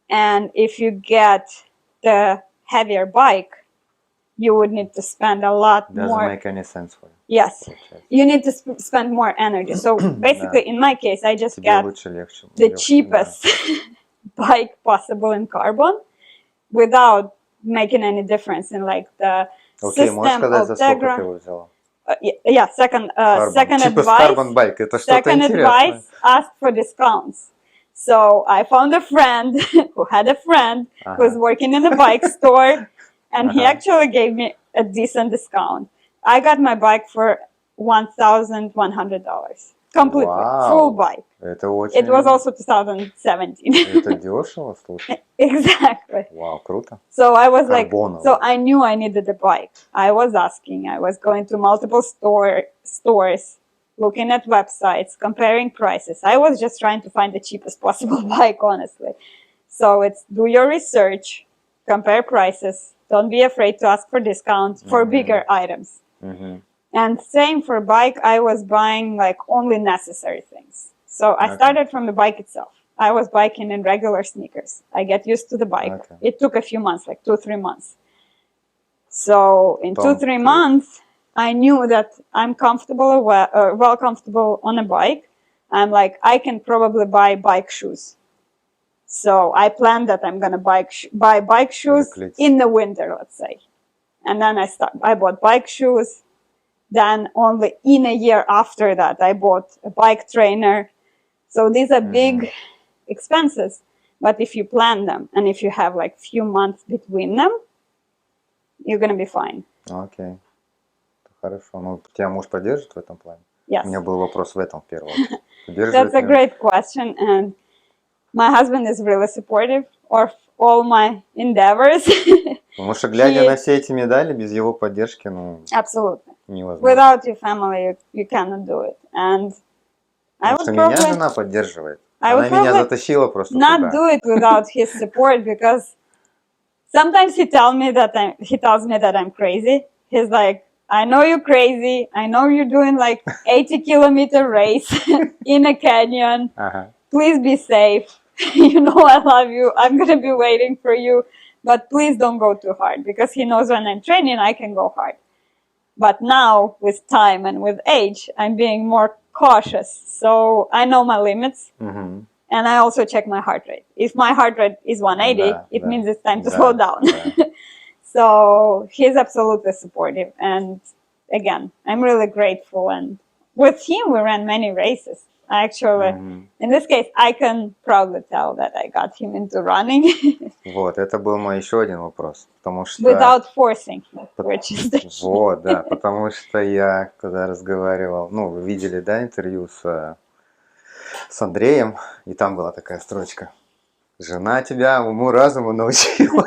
And if you get the heavier bike, you would need to spend a lot Doesn't more. make any sense for you. Yes, получается. you need to spend more energy. So basically, in my case, I just Тебе got лучше, легче. the легче, cheapest bike possible in carbon without making any difference in like the Да. Окей, можешь system сказать, of за сколько ты Tegra. его взяла? Yeah, second Cheapest advice. carbon bike, это что-то Second интересное. advice, ask for discounts. So I found a friend who had a friend who was working in a bike store, and he actually gave me a decent discount. I got my bike for $1,100 completely, Вау, full bike. это очень... It was also 2017. Это дешево, слушай. Exactly. Вау, круто. So I was like, Карбоново. so I knew I needed a bike. I was asking, I was going to multiple stores, looking at websites, comparing prices. I was just trying to find the cheapest possible bike, honestly. So it's do your research, compare prices. Don't be afraid to ask for discounts for bigger items. Мгм. And same for bike, I was buying like only necessary things. So I Okay. started from the bike itself. I was biking in regular sneakers. I get used to the bike. Okay. It took a few months, like 2-3 months. So in Don't 2-3 do it. months, I knew that I'm comfortable, well comfortable on a bike. I'm like, I can probably buy bike shoes. So I planned that I'm gonna buy bike shoes Cleats. in the winter, let's say. And then I bought bike shoes. Then only in a year after that, I bought a bike trainer. So these are big expenses. But if you plan them and if you have like few months between them, you're gonna be fine. Окей. Хорошо. Ну, тебя муж поддержит в этом плане? Yes. У меня был вопрос в этом в первую очередь. That's Поддерживает a ли он? great question. And my husband is really supportive of all my endeavors. Потому что, глядя He- на все эти медали, без его поддержки, ну, Absolutely. невозможно. Without your family, you cannot do it. And I Потому would что меня probably жена поддерживает. I Она would меня probably затащила просто not туда. do it without his support because sometimes he tells me that I'm crazy. He's like, I know you're crazy. I know you're doing like 80-kilometer race in a canyon. Ага. Please be safe. You know I love you. I'm gonna be waiting for you. But please don't go too hard because he knows when I'm training I can go hard. But now with time and with age, I'm being more cautious. So I know my limits. Мгм. And I also check my heart rate. If my heart rate is 180, Да, it да, means it's time to да, slow down. да. So he's absolutely supportive. And again, I'm really grateful. And with him, we ran many races. I actually, Мгм. in this case, I can proudly tell that I got him into running Вот, это был мой еще один вопрос. Потому что... without forcing him, which is the key. Вот, да, потому что я, когда разговаривал, ну, вы видели, да, интервью с Андреем, и там была такая строчка. Жена тебя уму-разуму научила.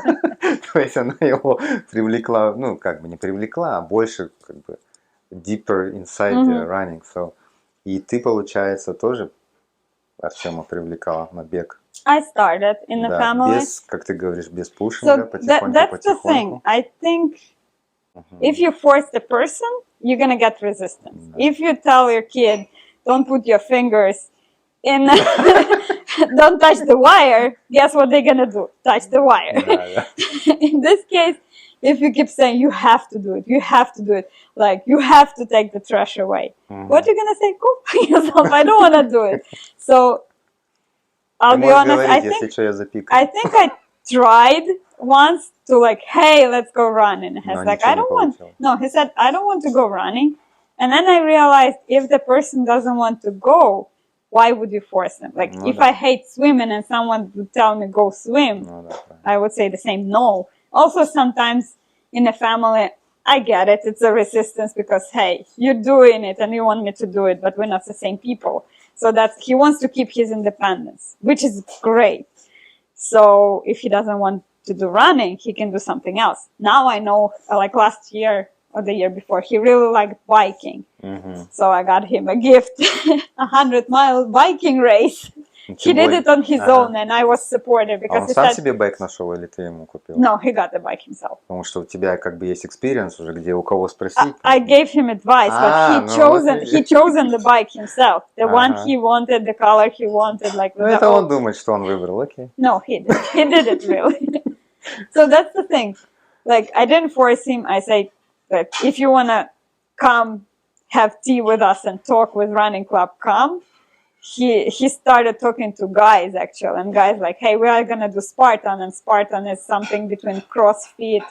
То есть она его привлекла, ну, как бы не привлекла, а больше, как бы, deeper inside the running. So, и ты, получается, тоже Артема привлекала на бег. I started in the Да, family. без, как ты говоришь, без пушинга, So потихоньку, that's the thing. потихоньку. I think Мгм. if you force the person, you're gonna get resistance. Да. If you tell your kid, don't put your fingers in, don't touch the wire, guess what they're gonna do? Touch the wire. Да, да. In this case, if you keep saying you have to do it, like you have to take the trash away, Мгм. what you're gonna say? Go by yourself. I don't wanna do it. So I'll Ты be можешь honest. говорить, если что, я запикаю. I think I tried once to like, hey, let's go running. He's Но like, ничего I не don't want. получилось. No, he said, I don't want to go running. And then I realized if the person doesn't want to go, why would you force them? Like, Ну if да. I hate swimming and someone would tell me go swim, Ну да, правильно. I would say the same no. Also, sometimes in a family, I get it. It's a resistance because, hey, you're doing it and you want me to do it, but we're not the same people. So that's, he wants to keep his independence, which is great. So if he doesn't want to do running, he can do something else. Now I know, like last year or the year before, he really liked biking. Мгм. So I got him a gift, 100-mile biking race. He did it on his Ага. own, and I was supportive А because он he сам said, себе байк нашел или ты ему купил? no, he got the bike himself. Потому что у тебя как бы есть experience уже, где у кого спросить. I gave him advice, but Ah, no, he chosen the bike himself. The one Uh-huh. he wanted, the color he wanted, like Ну with the это он old- думает, что он выбрал, окей. No, he did it really. So that's the thing. Like I didn't force him. I say that if you wanna come have tea with us and talk with running club come, he started talking to guys actually, and guys like, hey, we are gonna do Spartan, and Spartan is something between CrossFit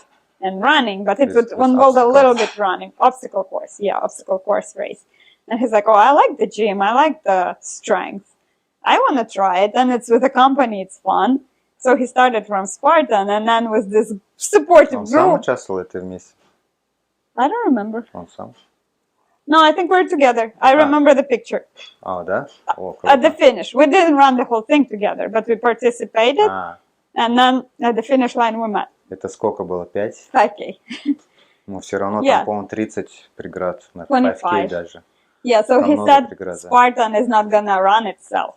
and running, but it would involve a little bit running, obstacle course race. And he's like, oh, I like the gym, I like the strength, I want to try it, and it's with a company, it's fun. So he started from Spartan, and then with this supportive Он сам group. участвовал или ты вместе? I don't remember. Он сам? No, I think we're together. I remember the picture. А, да? О, At the круто. finish. We didn't run the whole thing together, but we participated, А, and then at the finish line we met. это сколько было? 5? 5K. Ну, все равно Yeah. там, по-моему, 30 преград на 25. 5K даже. Yeah, so Там he много said преград, да. Spartan is not gonna run itself.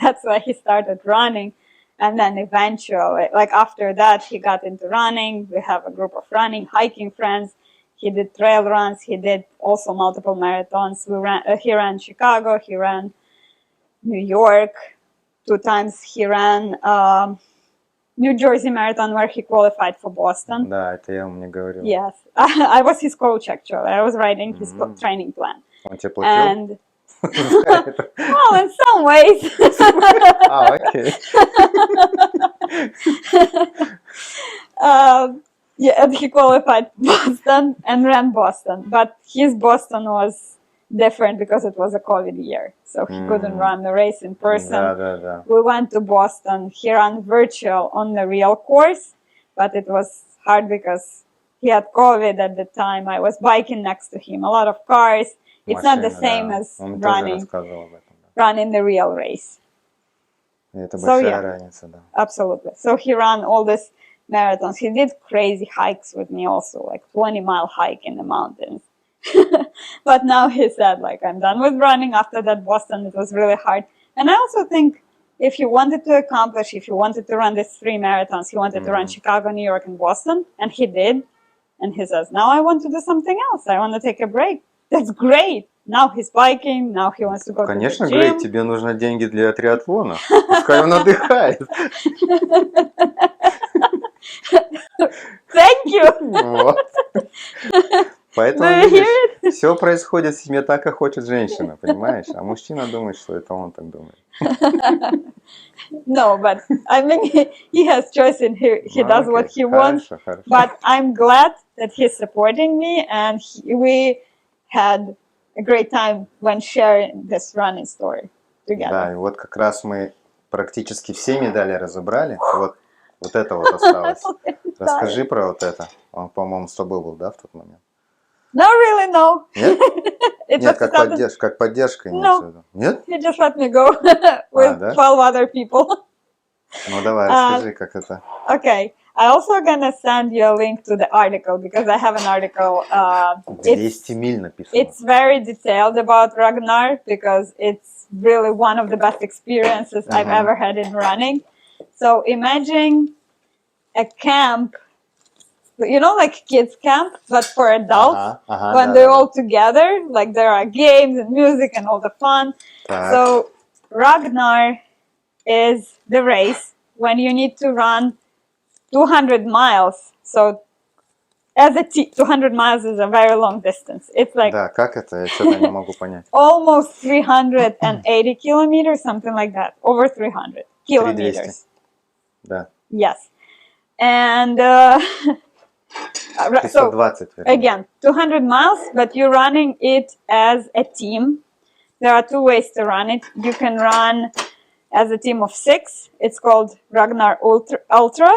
That's why he started running. And then eventually, like after that, he got into running. We have a group of running, hiking friends. He did trail runs. He did also multiple marathons. He ran Chicago. He ran New York. 2 times he ran New Jersey Marathon, where he qualified for Boston. Да, это я мне говорил. Yes, I was his coach actually. I was writing his training plan. Он тебе платил? And well, in some ways. А, окей. Yeah, and he qualified Boston and ran Boston, but his Boston was different because it was a COVID year, so he couldn't run the race in person. Да. We went to Boston. He ran virtual on the real course, but it was hard because he had COVID at the time. I was biking next to him. A lot of cars. It's not the Машина, same да. as Он тоже running рассказывал об этом. Да. the real race. И это So, большая yeah. разница, да. Absolutely. So he ran all these marathons. He did crazy hikes with me also, like 20-mile hike in the mountains. But now he said, like, I'm done with running. After that Boston, it was really hard. And I also think if he wanted to accomplish, if he wanted to run these 3 marathons, he wanted to run Chicago, New York, and Boston, and he did. And he says, now I want to do something else. I want to take a break. That's great. Now he's biking. Now he wants to go Конечно, to the Грей, gym. тебе нужны деньги для триатлона. Пускай он отдыхает. Thank you. Вот. Поэтому, Do you hear видишь, все происходит в семье так, как хочет женщина, понимаешь? А мужчина думает, что это он так думает. No, but I mean, he has choice and he does what he wants. Хорошо. But I'm glad that he's supporting me, and we had a great time when sharing this running story together. Да, и вот как раз мы практически все медали разобрали. Вот это вот осталось. Расскажи про вот это. Он, по-моему, с тобой был, да, в тот момент? No, really, no. Нет? It Нет, was как поддержка No. имеется в виду. Нет? He just let me go with да? 12 other people. Ну давай, расскажи, как это. Okay. I also gonna send you a link to the article because I have an article. 200 миль написано. It's very detailed about Ragnar because it's really one of the best experiences I've ever had in running. So imagine a camp, you know, like kids camp, but for adults, when they're all together, like there are games and music and all the fun. Так. So Ragnar is the race when you need to run 200 miles. So as a 200 miles is a very long distance. It's like Да, как это? Я что-то не могу понять. almost 380 kilometers, something like that. Over 300 kilometers. 3200. Да. Yes. And so 320, вернее. again, 200 miles, but you're running it as a team. There are 2 ways to run it. You can run as a team of 6. It's called Ragnar Ultra.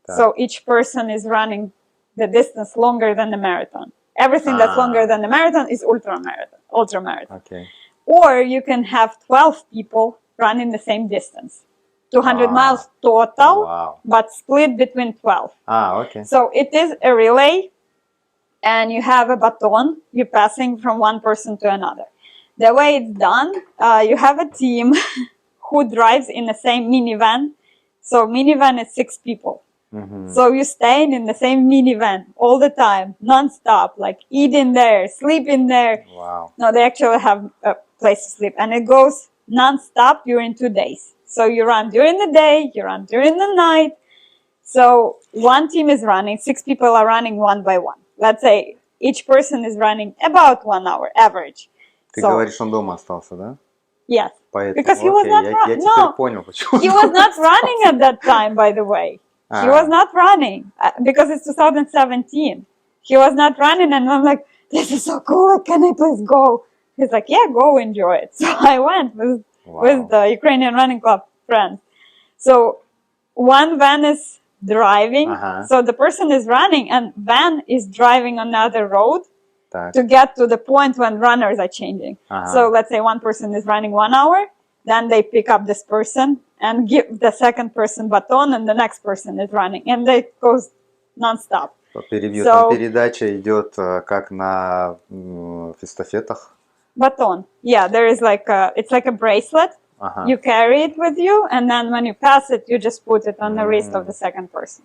So each person is running the distance longer than the marathon. Everything that's longer than the marathon is ultra marathon. Okay. Or you can have 12 people running the same distance. 200 miles total, Wow. but split between 12. Окей. So it is a relay, and you have a baton. You're passing from one person to another. The way it's done, you have a team who drives in the same minivan. So minivan is 6 people. So you're staying in the same minivan all the time, non-stop, like eating there, sleeping there. Wow. No, they actually have a place to sleep, and it goes non-stop during 2 days. So you run during the day, you run during the night. So one team is running, 6 people are running one by one. Let's say each person is running about 1 hour average. Ты So, говоришь, он дома остался, да? yes. Поэтому, Because he was окей, not я теперь no, понял, почему he он was дома not остался. running at that time, by the way. He was not running because it's 2017. He was not running, and I'm like, this is so cool. Can I please go? He's like, yeah, go enjoy it. So I went with the Ukrainian running club friends. So one van is driving, so the person is running, and van is driving another road Так. to get to the point when runners are changing. So let's say one person is running 1 hour, then they pick up this person and give the second person baton, and the next person is running, and it goes non-stop. Перебью, So- там передача идет как на эстафетах. Baton, yeah, there is like it's like a bracelet. Ага. You carry it with you, and then when you pass it, you just put it on the wrist of the second person.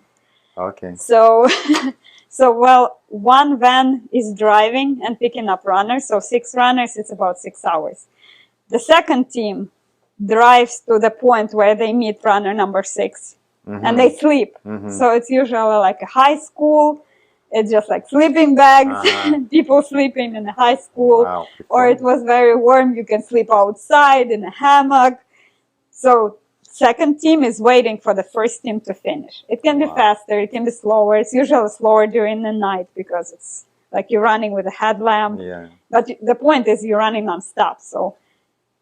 Окей. So, well, one van is driving and picking up runners. So 6 runners, it's about 6 hours. The second team drives to the point where they meet runner number 6, and they sleep. So it's usually like a high school. It's just like sleeping bags, people sleeping in a high school. Вау, Or it was very warm, you can sleep outside in a hammock. So second team is waiting for the first team to finish. It can be faster, it can be slower. It's usually slower during the night because it's like you're running with a headlamp. Yeah. But the point is you're running non-stop. So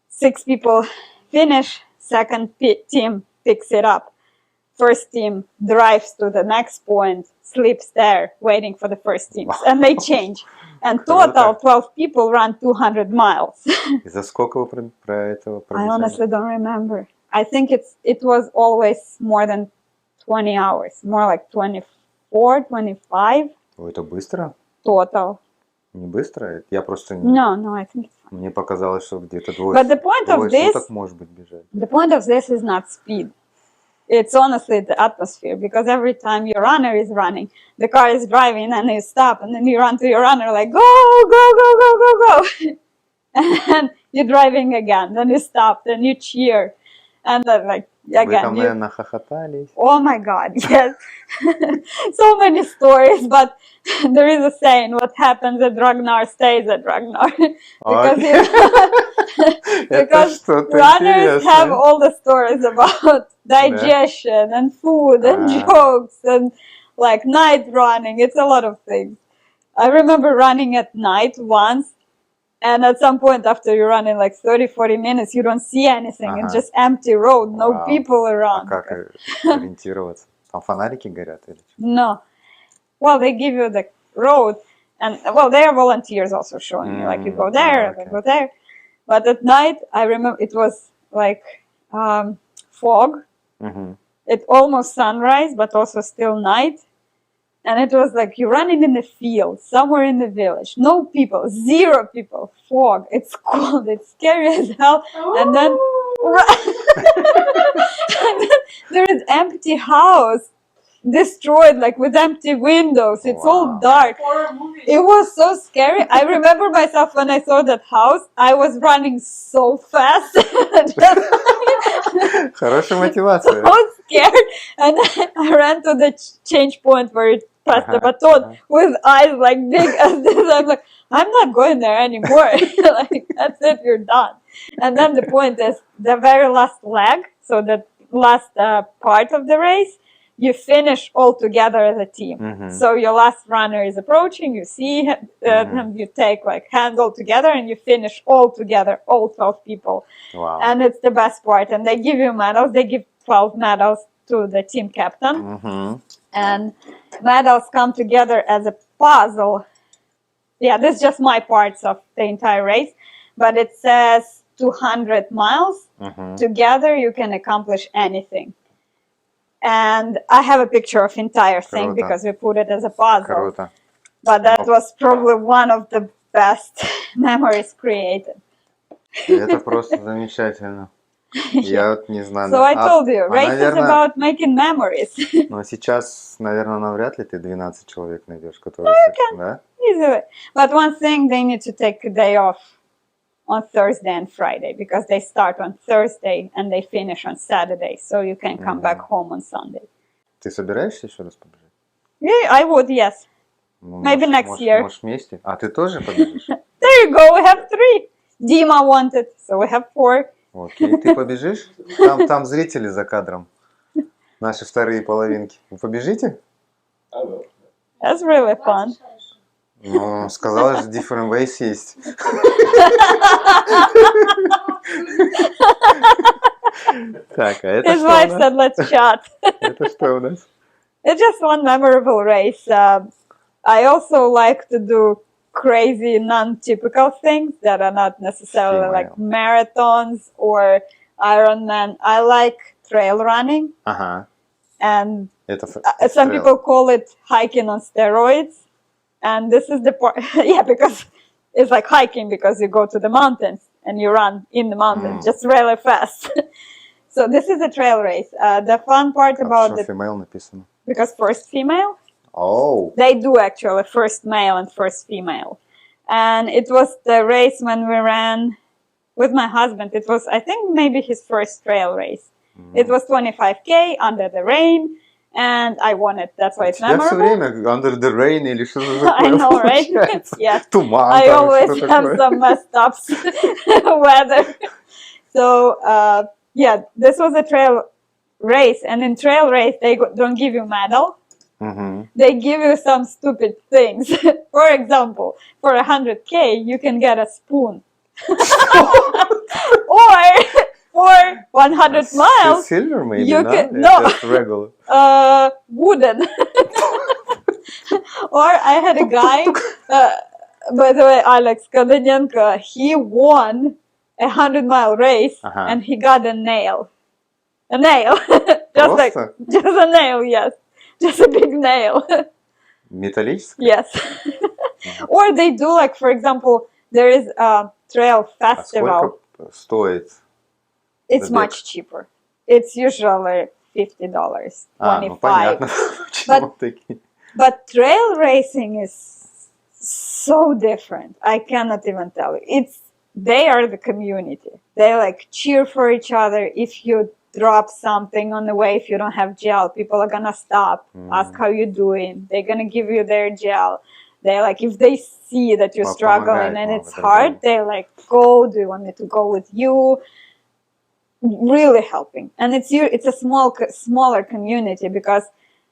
6 people finish, second team picks it up. First team drives to the next point, sleeps there, waiting for the first team. And they change. And total 12 people run 200 miles. И за сколько вы про этого I пробежали? honestly don't remember. I think it was always more than 20 hours, more like 24, 25 Ой, это быстро? total. Не быстро? Я просто... No, I think it's fine. Мне показалось, что где-то двое But the point of this, суток может быть бежать. the point of this is not speed. It's honestly the atmosphere, because every time your runner is running, the car is driving and you stop and then you run to your runner like, go, go, go, go, go, go. And you're driving again, then you stop, then you cheer. And then like, Вы там, again, you, наверное, хохотались. oh my God, yes. So many stories, but there is a saying, what happens at Ragnar stays at Ragnar. Because Это because что-то runners have интересное. all the stories about digestion and food and jokes and like night running. It's a lot of things. I remember running at night once, and at some point after you're running like 30-40 minutes, you don't see anything. It's just empty road, no Вау. people А around. как ориентироваться? Там фонарики горят или что? No. Well, they give you the road, and well, there are volunteers also showing you, like you go there, okay. go there. But at night, I remember it was like fog. It almost sunrise, but also still night. And it was like you're running in the field, somewhere in the village. No people, 0 people, fog. It's cold, it's scary as hell. And then, and then there is empty house, destroyed, like with empty windows. It's all dark. It was so scary. I remember myself when I saw that house, I was running so fast. Хорошая мотивация. So scared. And I ran to the change point where it passed the baton with eyes like big as this. I'm like, I'm not going there anymore. Like, that's it, you're done. And then the point is the very last leg, so the last part of the race, you finish all together as a team. So your last runner is approaching, you see him, you take like hands all together and you finish all together, all 12 people. Wow. And it's the best part. And they give you medals. They give 12 medals to the team captain. And medals come together as a puzzle. Yeah, this is just my parts of the entire race. But it says 200 miles. Together you can accomplish anything. And I have a picture of entire thing because we put it as a puzzle. Круто. But that was probably one of the best memories created. Это просто замечательно. Я вот не знаю. So I told you, race is наверное, about making memories. но сейчас, наверное, навряд ли ты 12 человек найдешь, которые... Да? Easily. But one thing, they need to take a day off on Thursday and Friday because they start on Thursday and they finish on Saturday. So you can come back home on Sunday. Ты собираешься еще раз побежать? Yeah, I would, yes. Ну, Maybe next year. Может, вместе? А ты тоже побежишь? There you go, we have 3. Dima wanted, so we have 4. Окей, ты побежишь? Там зрители за кадром. Наши вторые половинки. Вы побежите? I will. That's really fun. Ну, сказала же, different ways есть. Так, а это His что wife у нас? said, let's chat. Это что у нас? It's just one memorable race. I also like to do crazy, non-typical things that are not necessarily like marathons or Ironman. I like trail running, Ага. and Это some people call it hiking on steroids. And this is the part, yeah, because it's like hiking because you go to the mountains and you run in the mountains just really fast. So this is a trail race. The fun part about Что it, female написано? because first female, Oh. they do actually first male and first female. And it was the race when we ran with my husband. It was, I think, maybe his first trail race. It was 25K under the rain, and I won it. That's why it's Я все memorable. время under the rain или что-то I такое know, right? получается. Yes. Туман I там, always что have такое. some messed up weather. So, yeah, this was a trail race. And in trail race, they don't give you medal. Мгм. They give you some stupid things. For example, for 100K, you can get a spoon. Or for 100 miles, Silver maybe, you no? can- It's no. just regular. wooden. Or I had a guy, by the way, Alex Kodanenko, he won a 100-mile race and he got a nail. A nail. Just Просто? just a nail, yes. Just a big nail. Металлическое? Yes. Or they do like, for example, there is a trail А festival. сколько стоит? It's the much cheaper. It's usually $50, А, ну 25. понятно. Почему такие? But trail racing is so different. I cannot even tell you. They are the community. They like cheer for each other. If you drop something on the way, if you don't have gel, people are gonna stop, ask how you're doing. They're gonna give you their gel. They like, if they see that you're struggling and it's hard, they like, go, do you want me to go with you? Really helping. And it's a smaller community because,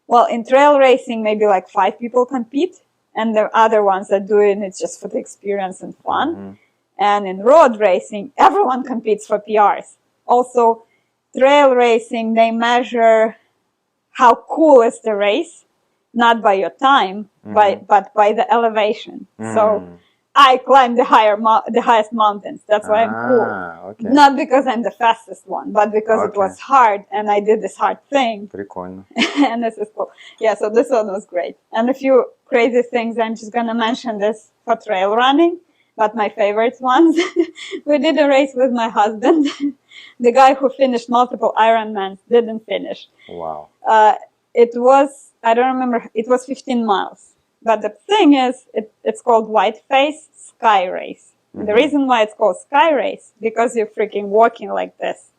well, in trail racing, maybe like 5 people compete, and the other ones are doing it just for the experience and fun. And in road racing, everyone competes for PRs. Also, trail racing, they measure how cool is the race, not by your time, but by the elevation. So I climbed the highest mountains. That's why I'm cool. Okay. Not because I'm the fastest one, but because it was hard and I did this hard thing. Прикольно. And this is cool. Yeah, so this one was great. And a few crazy things, I'm just going to mention this for trail running, but my favorite ones. We did a race with my husband. The guy who finished multiple Ironmans didn't finish. Wow. It was, I don't remember, it was 15 miles. But the thing is, it's called Whiteface Sky Race. The reason why it's called Sky Race, because you're freaking walking like this,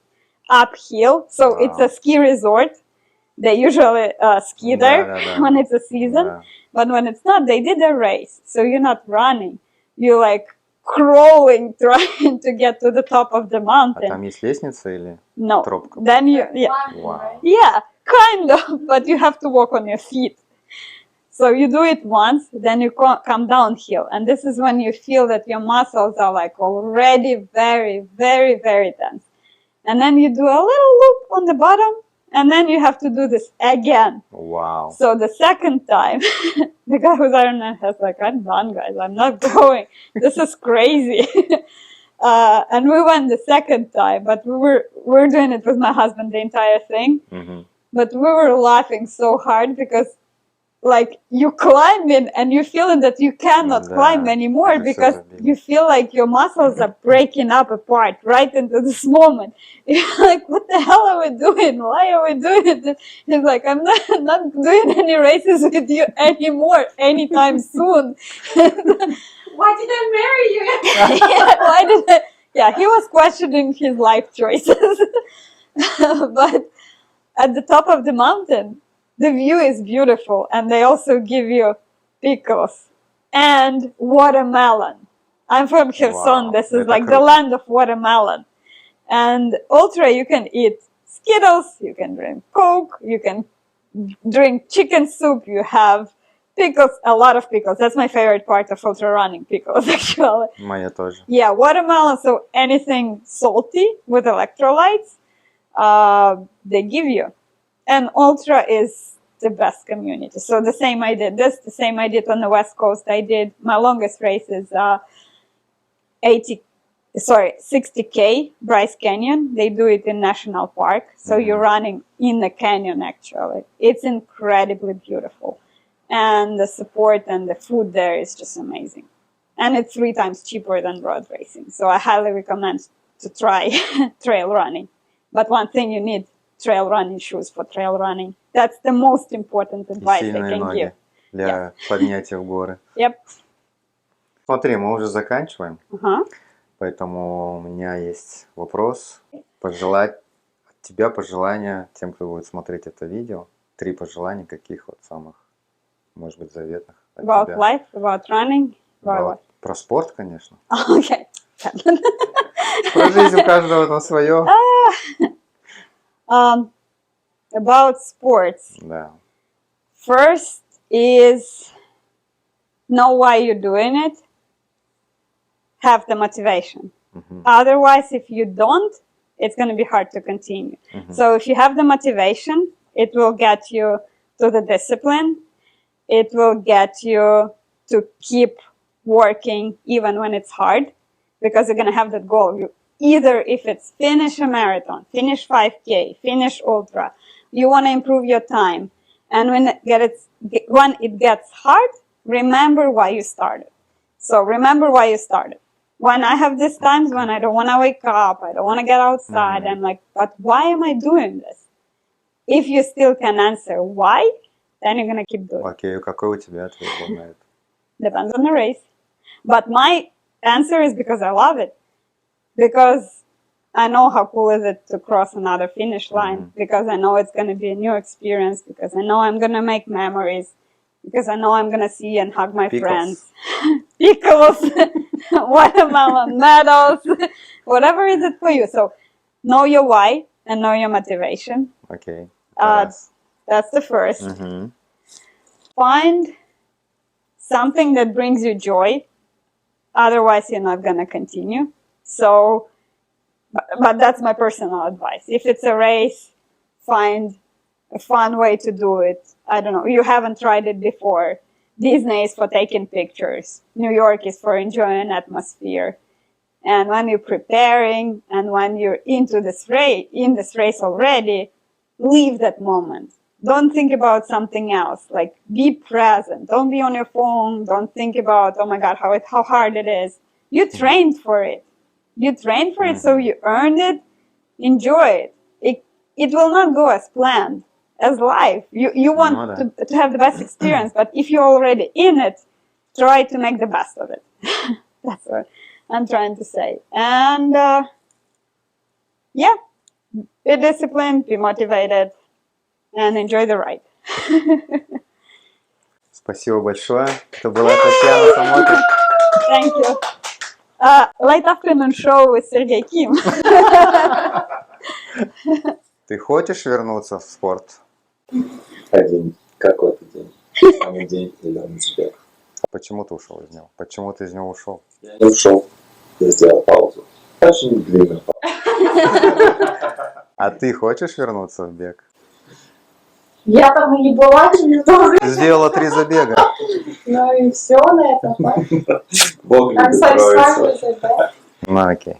uphill. So it's a ski resort. They usually ski there when it's a season. But when it's not, they did a race. So you're not running. You're like crawling, trying to get to the top of the А mountain. там есть лестница или No. тропка? Then you, Wow. yeah, kind of, but you have to walk on your feet. So you do it once, then you come downhill. And this is when you feel that your muscles are like already very, very, very tense. And then you do a little loop on the bottom, and then you have to do this again. Wow. So the second time, the guy who's Ironman has like, I'm done, guys. I'm not going. This is crazy. And we went the second time, but we were doing it with my husband, the entire thing. But we were laughing so hard because like you climb in and you feel that you cannot climb anymore because you feel like your muscles are breaking up apart right into this moment. You're like, what the hell are we doing? Why are we doing it? He's like, I'm not doing any races with you anymore anytime soon. Why did I marry you? Yeah, he was questioning his life choices. But at the top of the mountain, the view is beautiful, and they also give you pickles, and watermelon. I'm from Kherson. Wow, This is это like the круто. land of watermelon. And ultra, you can eat Skittles, you can drink Coke, you can drink chicken soup, you have pickles, a lot of pickles. That's my favorite part of ultra running, pickles, actually. Моя тоже. Yeah, watermelon, so anything salty with electrolytes, they give you. And ultra is the best community. So the same I did this, the same I did on the West Coast. I did, my longest race is 60K, Bryce Canyon. They do it in National Park. So you're running in the canyon, actually. It's incredibly beautiful. And the support and the food there is just amazing. And it's 3 times cheaper than road racing. So I highly recommend to try trail running. But one thing, you need trail running shoes for trail running. That's the most important И advice I сильные can ноги give. для поднятия в горы. Yep. Смотри, мы уже заканчиваем, Uh-huh. поэтому у меня есть вопрос. Пожелать от тебя пожелания тем, кто будет смотреть это видео. 3 пожелания, каких вот самых, может быть, заветных от About тебя. life, about running, about what? Про спорт, конечно. Okay. Про жизнь у каждого там свое. About sports. Да. First is know why you're doing it. Have the motivation. Мгм. Otherwise, if you don't, it's going to be hard to continue. Мгм. So if you have the motivation, it will get you to the discipline. It will get you to keep working even when it's hard, because you're going to have that goal. You, either if it's finish a marathon, finish 5K, finish ultra, you want to improve your time. And when it gets hard, remember why you started. So remember why you started. When I have these times when I don't want to wake up, I don't want to get outside, I'm like, but why am I doing this? If you still can answer why, then you're going to keep doing it. Окей, какой у тебя ответ был на это? Depends on the race. But my answer is because I love it. Because I know how cool is it to cross another finish line. Because I know it's going to be a new experience. Because I know I'm going to make memories. Because I know I'm going to see and hug my Pickles. friends. Pickles, watermelon, medals, whatever is it for you. So know your why and know your motivation. Окей. That's the first. Мгм. Find something that brings you joy. Otherwise, you're not going to continue. So, but that's my personal advice. If it's a race, find a fun way to do it. I don't know. You haven't tried it before. Disney is for taking pictures. New York is for enjoying atmosphere. And when you're preparing and when you're in this race already, leave that moment. Don't think about something else. Like, be present. Don't be on your phone. Don't think about, oh my God, how hard it is. You trained for it. You trained for it, so you earned it. Enjoy it. It will not go as planned as life. You want to have the best experience, but if you're already in it, try to make the best of it. That's what I'm trying to say. And yeah, be disciplined, be motivated, and enjoy the ride. Спасибо большое. Это была Татьяна Самокиш. Thank you. Late afternoon show with Sergey Kim. Ты хочешь вернуться в спорт? Один какой-то день. Самый день зеленый забег. Почему ты ушел из него? Почему ты из него ушел? Я не ушел. Я сделал паузу. Очень длинную паузу. А ты хочешь вернуться в бег? Я там и не была через долго. Ты сделала 3 забега. Ну и все на этом. Бог I'm любит so троицу. excited. Ну окей.